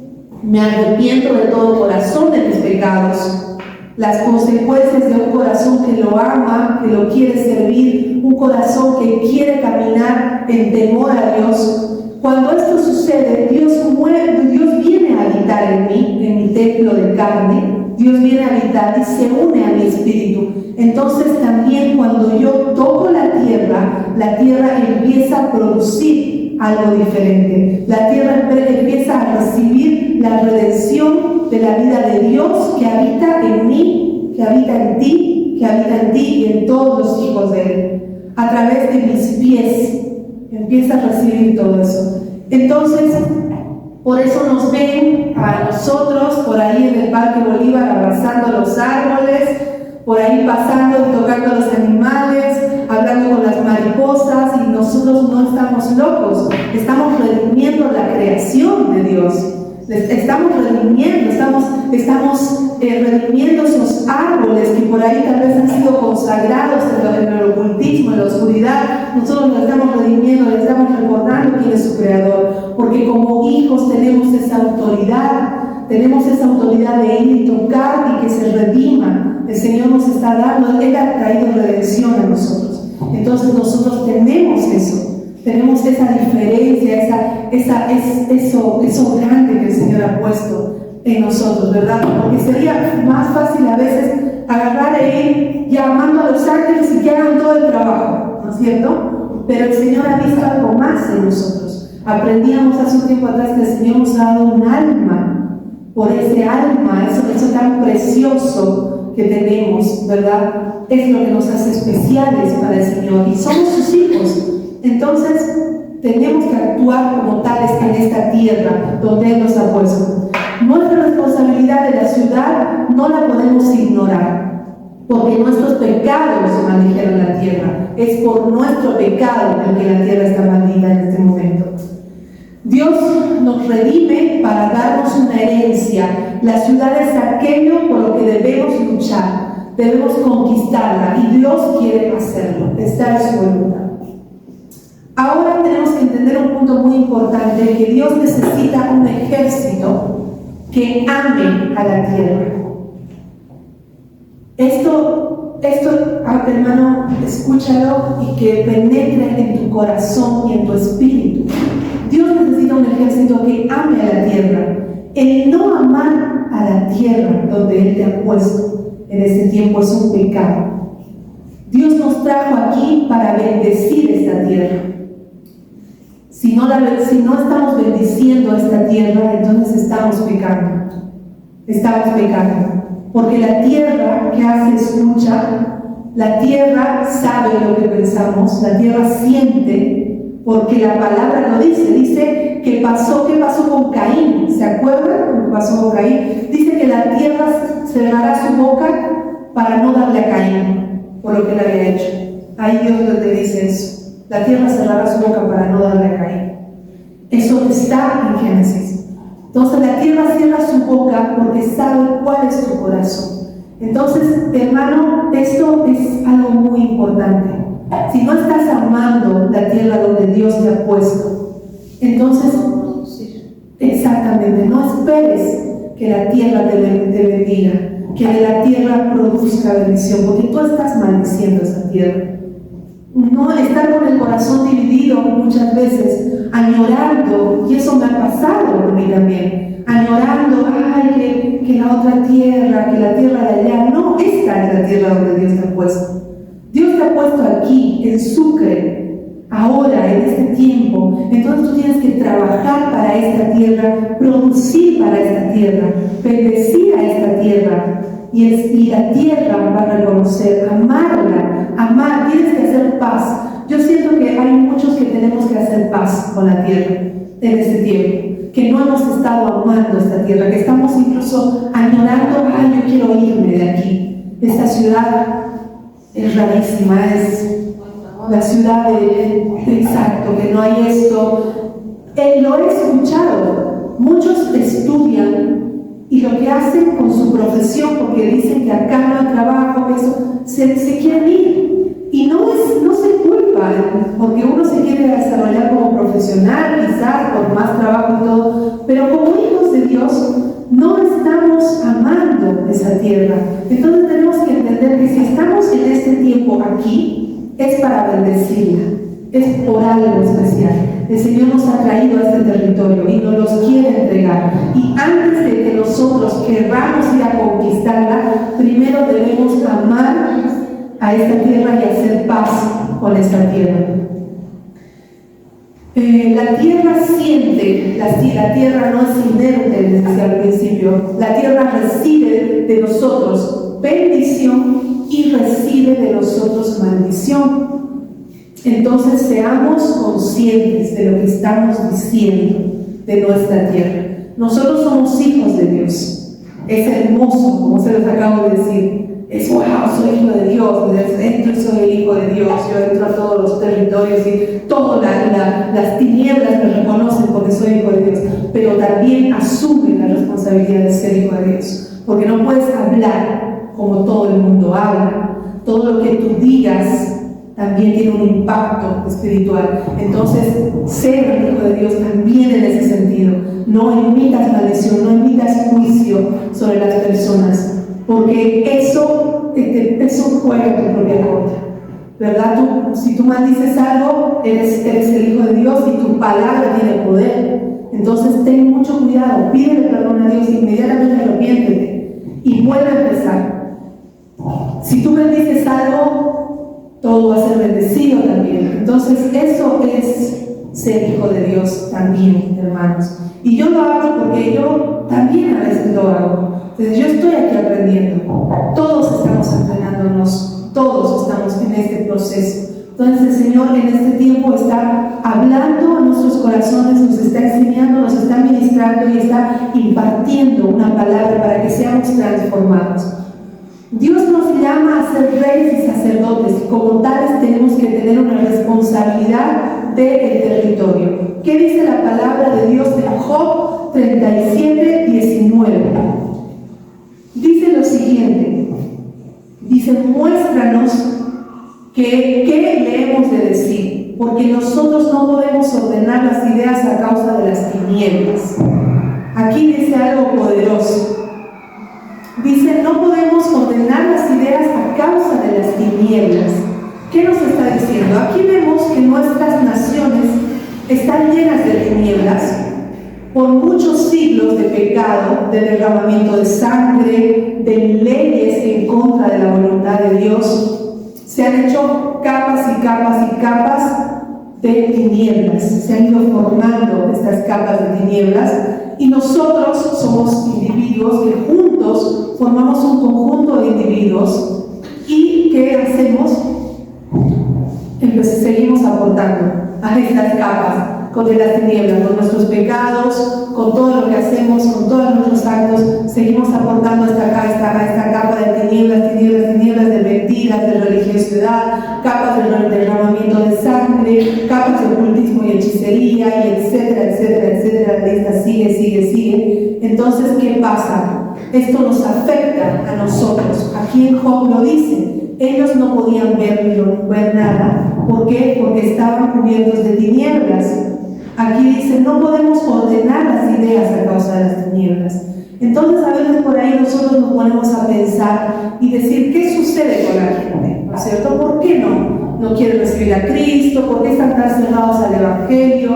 A: me arrepiento de todo corazón de mis pecados. Las consecuencias de un corazón que lo ama, que lo quiere servir, un corazón que quiere caminar en temor a Dios. Cuando esto sucede, Dios viene a habitar en mí, en mi templo de carne. Dios viene a habitar y se une a mi espíritu. Entonces también cuando yo toco la tierra empieza a producir algo diferente. La tierra empieza a recibir la redención de la vida de Dios que habita en mí, que habita en ti, que habita en ti y en todos los hijos de Él. A través de mis pies empieza a recibir todo eso. Entonces, por eso nos ven a nosotros por ahí en el Parque Bolívar abrazando los árboles, por ahí pasando y tocando a los animales, hablando con las mariposas, y nosotros no estamos locos, estamos redimiendo la creación de Dios. Estamos redimiendo, estamos redimiendo esos árboles que por ahí tal vez han sido consagrados en el ocultismo, en la oscuridad. Nosotros los estamos redimiendo, le estamos recordando quién es su creador, porque como hijos tenemos esa autoridad de ir y tocar y que se redima. El Señor nos está dando, Él ha traído redención a nosotros. Entonces nosotros tenemos eso. Tenemos esa diferencia, eso grande que el Señor ha puesto en nosotros, ¿verdad? Porque sería más fácil a veces agarrar e ir llamando a los ángeles y que hagan todo el trabajo, ¿no es cierto? Pero el Señor ha visto algo más en nosotros. Aprendíamos hace un tiempo atrás que el Señor nos ha dado un alma, por ese alma, eso tan precioso que tenemos, ¿verdad? Es lo que nos hace especiales para el Señor y somos sus hijos. Entonces, tenemos que actuar como tales en esta tierra donde Él nos ha puesto. Nuestra responsabilidad de la ciudad no la podemos ignorar, porque nuestros pecados maldijeron la tierra. Es por nuestro pecado el que la tierra está maldita en este momento. Dios nos redime para darnos una herencia. La ciudad es aquello por lo que debemos luchar, debemos conquistarla y Dios quiere hacerlo, está en su voluntad. Ahora tenemos que entender un punto muy importante, que Dios necesita un ejército que ame a la tierra. Esto, hermano, escúchalo y que penetre en tu corazón y en tu espíritu. Dios necesita un ejército que ame a la tierra. El no amar a la tierra donde Él te ha puesto en este tiempo es un pecado. Dios nos trajo aquí para bendecir esta tierra. Si no estamos bendiciendo esta tierra, entonces estamos pecando. Estamos pecando. Porque la tierra que hace escucha, la tierra sabe lo que pensamos, la tierra siente, porque la palabra lo dice ¿qué pasó con Caín? ¿Se acuerdan lo que pasó con Caín? Dice que la tierra cerrará su boca para no darle a Caín por lo que le había hecho. Ahí Dios le dice eso. La tierra cerrará su boca para no darle a Caín. Eso está en Génesis. Entonces la tierra cierra su boca porque sabe cuál es tu corazón. Entonces, hermano, esto es algo muy importante. Si no estás amando la tierra donde Dios te ha puesto, entonces, exactamente, no esperes que la tierra te bendiga, que de la tierra produzca bendición, porque tú estás maldiciendo esa tierra. No estar con el corazón dividido muchas veces, añorando, y eso me ha pasado a mí también, añorando, que la otra tierra, que la tierra de allá. No, esta es la tierra donde Dios te ha puesto. Dios te ha puesto aquí, en Sucre, ahora, en este tiempo. Entonces tú tienes que trabajar para esta tierra, producir para esta tierra, bendecir a esta tierra. Y la tierra va a reconocer, amar, tienes que hacer paz. Yo siento que hay muchos que tenemos que hacer paz con la tierra en este tiempo, que no hemos estado amando esta tierra, que estamos incluso añorando, yo quiero irme de aquí. Esta ciudad es rarísima, es la ciudad exacto, que no hay esto. Lo he escuchado, muchos estudian y lo que hacen con su profesión, porque dicen que acá no hay trabajo, que eso, se quieren ir. Y no se culpa, porque uno se quiere desarrollar como profesional, quizás por más trabajo y todo, pero como hijos de Dios no estamos amando esa tierra. Entonces tenemos que entender que si estamos en este tiempo aquí, es para bendecirla, es por algo especial. El Señor nos ha traído a este territorio y nos los quiere entregar. Y antes de que nosotros queramos ir a conquistarla, primero debemos amar a esta tierra y hacer paz con esta tierra. La tierra siente, la tierra no es inerte, les decía al principio. La tierra recibe de nosotros bendición y recibe de nosotros maldición. Entonces seamos conscientes de lo que estamos diciendo de nuestra tierra. Nosotros somos hijos de Dios. Es hermoso, como se los acabo de decir. es wow, soy hijo de Dios, entro y soy el hijo de Dios, yo entro a todos los territorios y todas las tinieblas me reconocen porque soy hijo de Dios, pero también asumen la responsabilidad de ser hijo de Dios, porque no puedes hablar como todo el mundo habla, todo lo que tú digas también tiene un impacto espiritual. Entonces, ser el hijo de Dios también en ese sentido. No emitas maldición, no emitas juicio sobre las personas, porque eso juega en tu propia contra, ¿verdad? Si tú maldices algo, eres el hijo de Dios y tu palabra tiene poder. Entonces, ten mucho cuidado, pídele perdón a Dios, inmediatamente arrepiéntete y vuelve a empezar. Si tú bendices algo, todo va a ser bendecido también. Entonces, eso es ser hijo de Dios también, hermanos. Y yo lo hago porque yo también a veces lo hago. Entonces, yo estoy aquí aprendiendo. Todos estamos entrenándonos, todos estamos en este proceso. Entonces, el Señor en este tiempo está hablando a nuestros corazones, nos está enseñando, nos está ministrando y está impartiendo una palabra para que seamos transformados. Dios nos llama a ser reyes y sacerdotes, y como tales tenemos que tener una responsabilidad del territorio. ¿Qué dice la palabra de Dios en Job 37:19? Dice lo siguiente, dice: muéstranos qué le hemos de decir, porque nosotros no podemos ordenar las ideas a causa de las tinieblas. Aquí dice algo poderoso. Dice, no podemos ordenar las ideas a causa de las tinieblas. ¿Qué nos está diciendo? Aquí vemos que nuestras naciones están llenas de tinieblas por muchos siglos de pecado, de derramamiento de sangre, de leyes en contra de la voluntad de Dios. Se han hecho capas y capas y capas de tinieblas. Se han ido formando estas capas de tinieblas. Y nosotros somos individuos que juntos formamos un conjunto de individuos. ¿Y qué hacemos? Entonces seguimos aportando a estas capas con las tinieblas, con nuestros pecados, con todo lo que hacemos, con todos nuestros actos. Seguimos aportando esta capa de tinieblas de mentiras, de religiosidad, capas de derramamiento de sangre, capas de ocultismo y hechicería, y etcétera, etcétera, etcétera. La lista sigue. Entonces, ¿qué pasa? Esto nos afecta a nosotros. Aquí en Job lo dice. Ellos no podían ver nada. ¿Por qué? Porque estaban cubiertos de tinieblas. Aquí dice, no podemos ordenar las ideas a causa de las tinieblas. Entonces, a veces por ahí nosotros nos ponemos a pensar y decir, ¿qué sucede con la gente? ¿No es cierto? ¿Por qué no quieren recibir a Cristo? ¿Por qué están tan cerrados al Evangelio?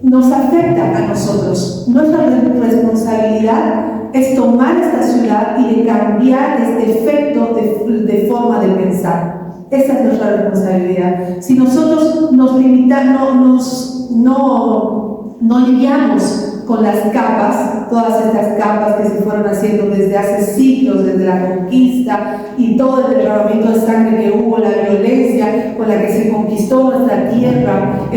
A: Nos afecta a nosotros. Nuestra responsabilidad es tomar esta ciudad y de cambiar este efecto de forma de pensar. Esa es nuestra responsabilidad. Si nosotros nos limitamos, no lidiamos con las capas, todas estas capas que se fueron haciendo desde hace siglos, desde la conquista y todo el derramamiento de sangre que hubo, la violencia con la que se conquistó nuestra tierra,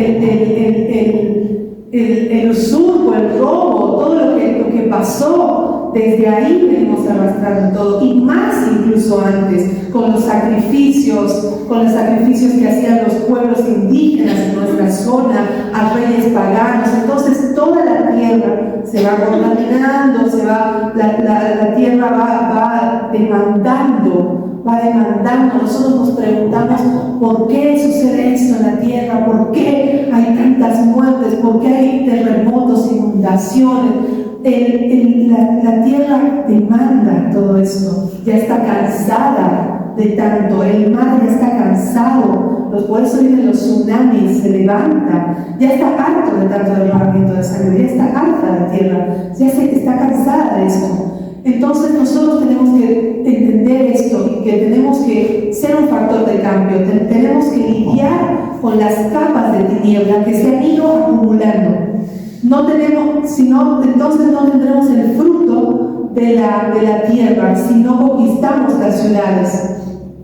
A: el usurpo, el robo, todo lo que pasó, desde ahí venimos arrastrando todo, y más incluso antes, con los sacrificios que hacían los pueblos indígenas en nuestra zona, a reyes paganos. Entonces toda la tierra se va contaminando, la tierra va demandando. Nosotros nos preguntamos ¿por qué sucede esto en la tierra? ¿Por qué hay tantas muertes? ¿Por qué hay terremotos, inundaciones? La tierra demanda todo esto, ya está cansada de tanto, el mar ya está cansado, por eso vienen los tsunamis, se levanta, ya está harto de tanto derramamiento de sangre, ya está harta la tierra, ya está cansada de esto. Entonces nosotros tenemos que entender esto y que tenemos que ser un factor de cambio, tenemos que lidiar con las capas de tiniebla que se han ido acumulando. Entonces no tendremos el fruto de la tierra si no conquistamos las ciudades,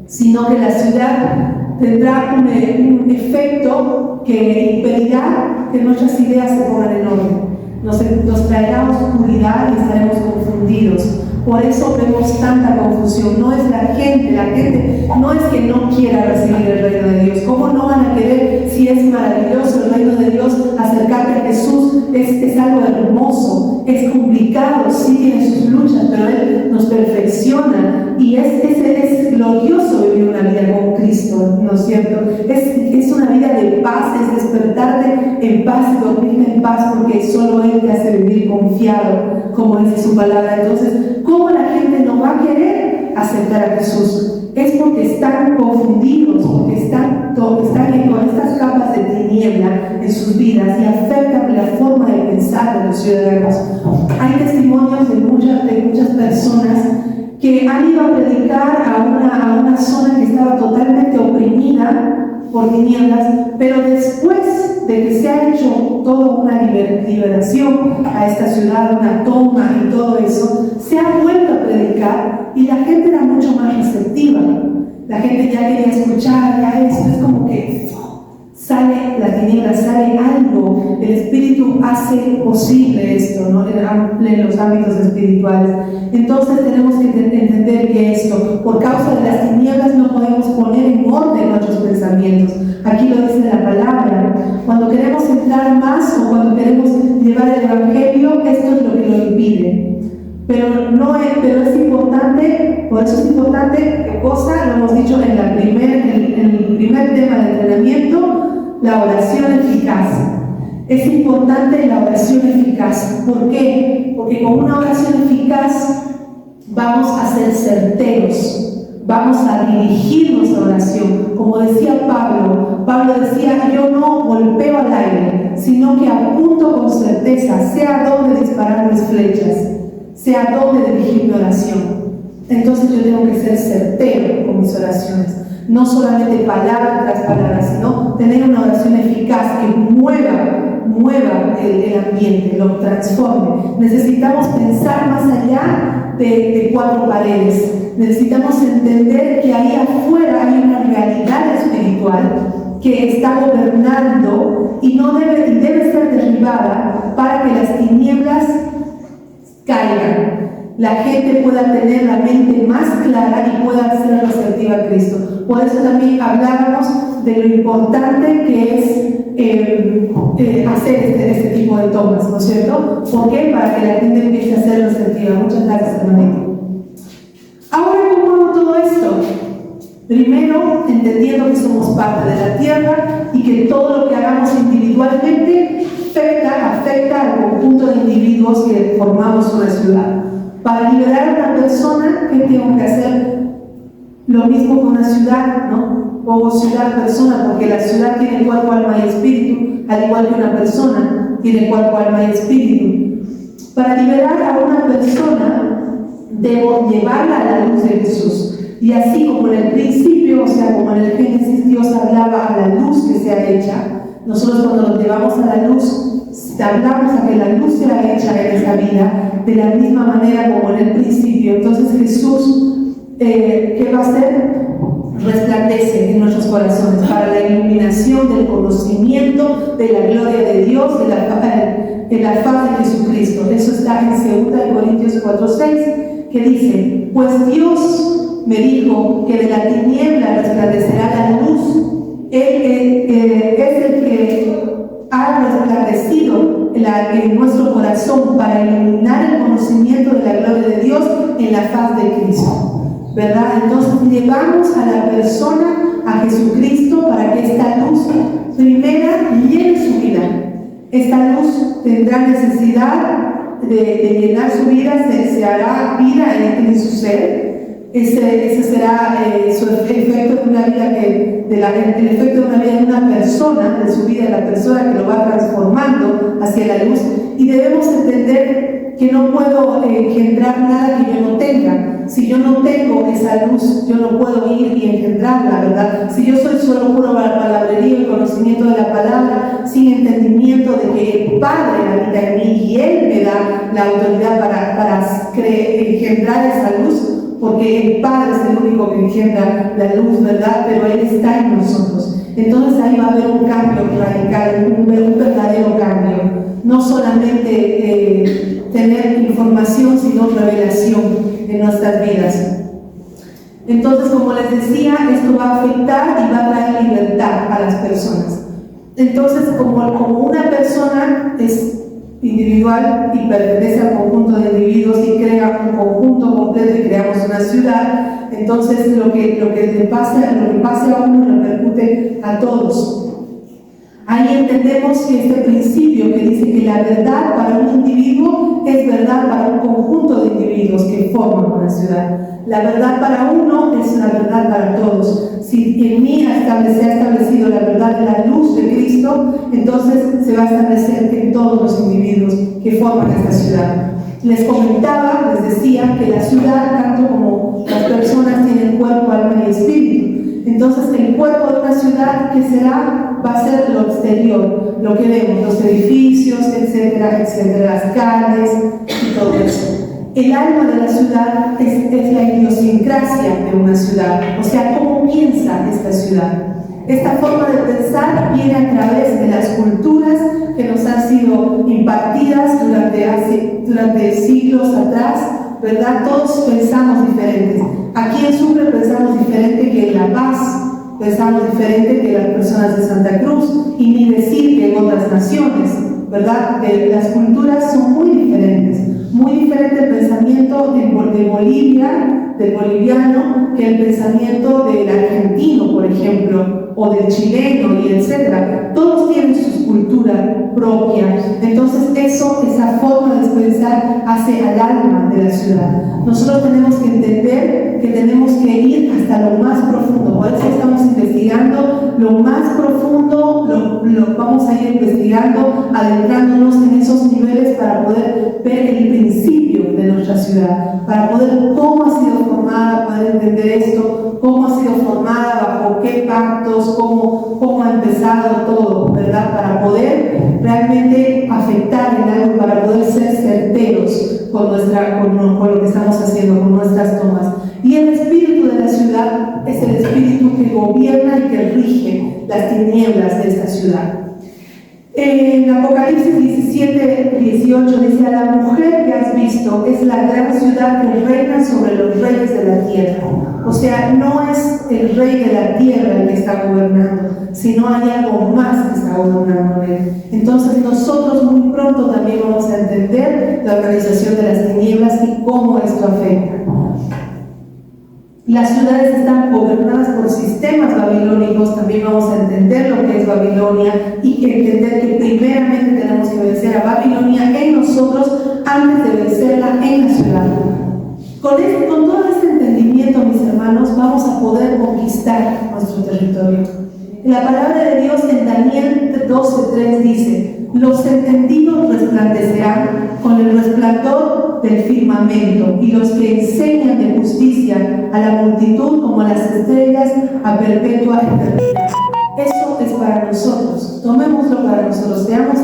A: sino que la ciudad tendrá un efecto que impedirá que nuestras ideas se pongan en orden. Nos traerá oscuridad y estaremos confundidos. Por eso vemos tanta confusión. No es la gente no es que no quiera recibir el reino de Dios. ¿Cómo no van a querer si es maravilloso el reino de Dios? Acercarte a Jesús es algo hermoso, es complicado, sí tiene sus luchas, pero Él nos perfecciona y es glorioso vivir una vida con Cristo, ¿no es cierto? Es una vida de paz, es despertarte en paz y dormirme en paz, porque solo Él te hace vivir confiado, como dice su palabra. Entonces, ¿cómo la gente no va a querer aceptar a Jesús? Es porque están confundidos, porque están con estas capas de tiniebla en sus vidas y afectan la forma de pensar de los ciudadanos. Hay testimonios de muchas personas que han ido a predicar a una zona que estaba totalmente oprimida por tinieblas, pero después de que se ha hecho toda una liberación a esta ciudad, una toma y todo eso, se ha vuelto a predicar y la gente era mucho más receptiva. La gente ya quería escuchar, ya esto es como que sale la tiniebla, sale algo, el Espíritu hace posible esto, ¿no? En los ámbitos espirituales. Entonces tenemos que entender que esto, por causa de las tinieblas, no podemos poner en orden nuestros pensamientos. Aquí lo dice la palabra. Cuando queremos entrar más o cuando queremos llevar el Evangelio, esto es lo que lo impide. Pero es importante, por eso es importante, ¿qué cosa? Lo hemos dicho en el primer tema de entrenamiento, la oración eficaz. Es importante la oración eficaz. ¿Por qué? Porque con una oración eficaz vamos a ser certeros, vamos a dirigir nuestra oración. Como decía Pablo decía, yo no golpeo al aire, sino que apunto con certeza, sé a dónde disparar mis flechas, sé a dónde dirigir mi oración. Entonces yo tengo que ser certero con mis oraciones, no solamente palabra tras palabra, sino tener una oración eficaz que mueva el ambiente, lo transforme. Necesitamos pensar más allá de cuatro paredes. Necesitamos entender que ahí afuera hay una realidad espiritual que está gobernando y debe ser derribada para que las tinieblas caigan, la gente pueda tener la mente más clara y pueda ser receptiva a Cristo. Por eso también hablábamos de lo importante que es hacer este tipo de tomas, ¿no es cierto? ¿Por qué? Para que la gente empiece a ser receptiva. Muchas gracias, hermanito. Ahora, ¿cómo hago todo esto? Primero, entendiendo que somos parte de la tierra y que todo lo que hagamos individualmente afecta al conjunto de individuos que formamos una ciudad. Para liberar a una persona, ¿qué tengo que hacer? Lo mismo con una ciudad, ¿no? Pongo ciudad, persona, porque la ciudad tiene cuerpo, alma y espíritu, al igual que una persona tiene cuerpo, alma y espíritu. Para liberar a una persona, debo llevarla a la luz de Jesús. Y así como en el principio, o sea, como en el Génesis, Dios hablaba a la luz que sea hecha, nosotros cuando nos llevamos a la luz, hablamos a que la luz sea hecha en esta vida, de la misma manera como en el principio. Entonces Jesús, ¿qué va a hacer? Resplandece en nuestros corazones para la iluminación del conocimiento de la gloria de Dios, de la faz de Jesucristo. Eso está en 2 Corintios 4:6, que dice, pues Dios me dijo que de la tiniebla resplandecerá la luz. Él es el que ha resplandecido en nuestro corazón para iluminar el conocimiento de la gloria de Dios en la faz de Cristo, ¿verdad? Entonces llevamos a la persona a Jesucristo para que esta luz primera llene su vida. Esta luz tendrá necesidad de llenar su vida, se hará vida en su ser. Ese será el efecto de una vida el efecto de una vida de una persona, de su vida de la persona que lo va transformando hacia la luz. Y debemos entender que no puedo engendrar nada que yo no tenga. Si yo no tengo esa luz, yo no puedo ir y engendrarla, ¿verdad? Si yo soy solo puro palabrerío y conocimiento de la palabra, sin entendimiento de que el Padre habita en mí y Él me da la autoridad para engendrar esa luz, porque el Padre es el único que engendra la luz, ¿verdad? Pero Él está en nosotros. Entonces ahí va a haber un cambio radical, un verdadero cambio. No solamente tener información, sino revelación. en nuestras vidas. Entonces, como les decía, esto va a afectar y va a traer libertad a las personas. Entonces, como una persona es individual y pertenece al conjunto de individuos y crea un conjunto completo y creamos una ciudad, entonces lo que pase a uno repercute a todos. Ahí entendemos que este principio que dice que la verdad para un individuo es verdad para un conjunto de individuos que forman una ciudad. La verdad para uno es la verdad para todos. Si en mí se ha establecido la verdad de la luz de Cristo, entonces se va a establecer en todos los individuos que forman esta ciudad. Les comentaba, les decía que la ciudad, tanto como las personas, tienen cuerpo, alma y espíritu. Entonces el cuerpo de una ciudad, ¿qué será? Va a ser lo exterior, lo que vemos, los edificios, etcétera, etcétera, las calles y todo eso. El alma de la ciudad es la idiosincrasia de una ciudad, o sea, cómo piensa esta ciudad. Esta forma de pensar viene a través de las culturas que nos han sido impartidas durante siglos atrás, ¿verdad? Todos pensamos diferentes. Aquí en Sucre pensamos diferente que en La Paz, pensamos diferente que las personas de Santa Cruz, y ni decir que en otras naciones, ¿verdad? Las culturas son muy diferentes. Muy diferente el pensamiento de Bolivia, del boliviano, que el pensamiento del argentino, por ejemplo, o del chileno, y etcétera. Todos tienen su cultura propia. Entonces esa forma de pensar hace al alma de la ciudad. Nosotros tenemos que entender que tenemos que ir hasta lo más profundo. Por eso estamos investigando lo más profundo, lo vamos a ir investigando, adentrándonos en esos niveles para poder ver el principio de nuestra ciudad, para poder cómo ha sido formada, poder entender esto, cómo ha sido formada, bajo qué pactos, cómo ha empezado todo, ¿verdad? Para poder realmente afectar en algo, para poder ser certeros con lo que estamos haciendo, con nuestras tomas. Y el espíritu de la ciudad es el espíritu que gobierna y que rige las tinieblas de esta ciudad. En Apocalipsis 17, 18 dice: a la mujer que has visto es la gran ciudad que reina sobre los reyes de la tierra. O sea, no es el rey de la tierra el que está gobernando, sino hay algo más que está gobernando él. Entonces nosotros muy pronto también vamos a entender la organización de las tinieblas y cómo esto afecta. Las ciudades están gobernadas por sistemas babilónicos, también vamos a entender lo que es Babilonia y entender que primeramente tenemos que vencer a Babilonia en nosotros antes de vencerla en la ciudad. Con todo este entendimiento, mis hermanos, vamos a poder conquistar nuestro territorio. La palabra de Dios en Daniel 12:3 dice: los entendidos resplandecerán con el resplandor del firmamento, y los que enseñan de justicia a la multitud como las estrellas a perpetua eternidad. Eso es para nosotros, tomémoslo para nosotros, seamos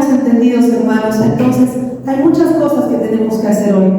A: entendidos, hermanos. Entonces, hay muchas cosas que tenemos que hacer hoy.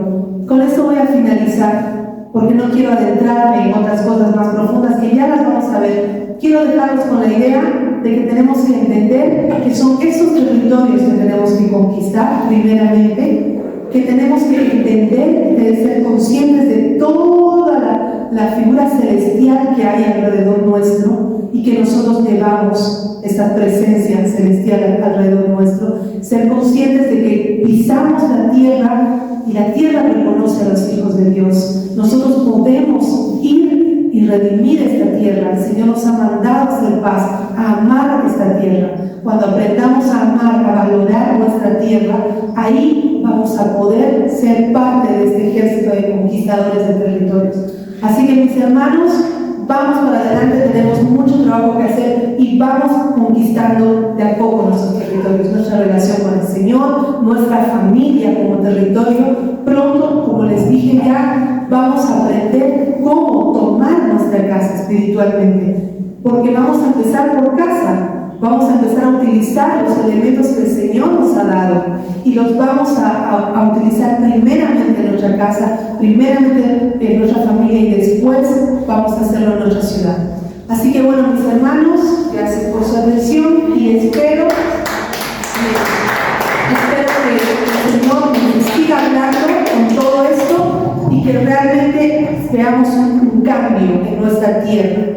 A: Con esto voy a finalizar, porque no quiero adentrarme en otras cosas más profundas que ya las vamos a ver. Quiero dejarlos con la idea de que tenemos que entender que son esos territorios que tenemos que conquistar primeramente, que tenemos que entender, de ser conscientes de toda la figura celestial que hay alrededor nuestro y que nosotros llevamos esta presencia celestial alrededor nuestro, ser conscientes de que pisamos la tierra y la tierra reconoce a los hijos de Dios. Nosotros podemos ir y redimir esta tierra. El Señor nos ha mandado a hacer paz, a amar esta tierra. Cuando aprendamos a amar, a valorar nuestra tierra, ahí vamos a poder ser parte de este ejército de conquistadores de territorios. Así que, mis hermanos, vamos para adelante, tenemos mucho trabajo que hacer y vamos conquistando de a poco nuestros territorios, nuestra relación con el Señor, nuestra familia como territorio. Pronto, como les dije ya, vamos a aprender cómo tomar nuestra casa espiritualmente, porque vamos a empezar por casa. Vamos a empezar a utilizar los elementos que el Señor nos ha dado y los vamos a utilizar primeramente en nuestra casa, primeramente en nuestra familia y después vamos a hacerlo en nuestra ciudad. Así que bueno, mis hermanos, gracias por su atención y espero que el Señor nos siga hablando con todo esto veamos un cambio en nuestra tierra.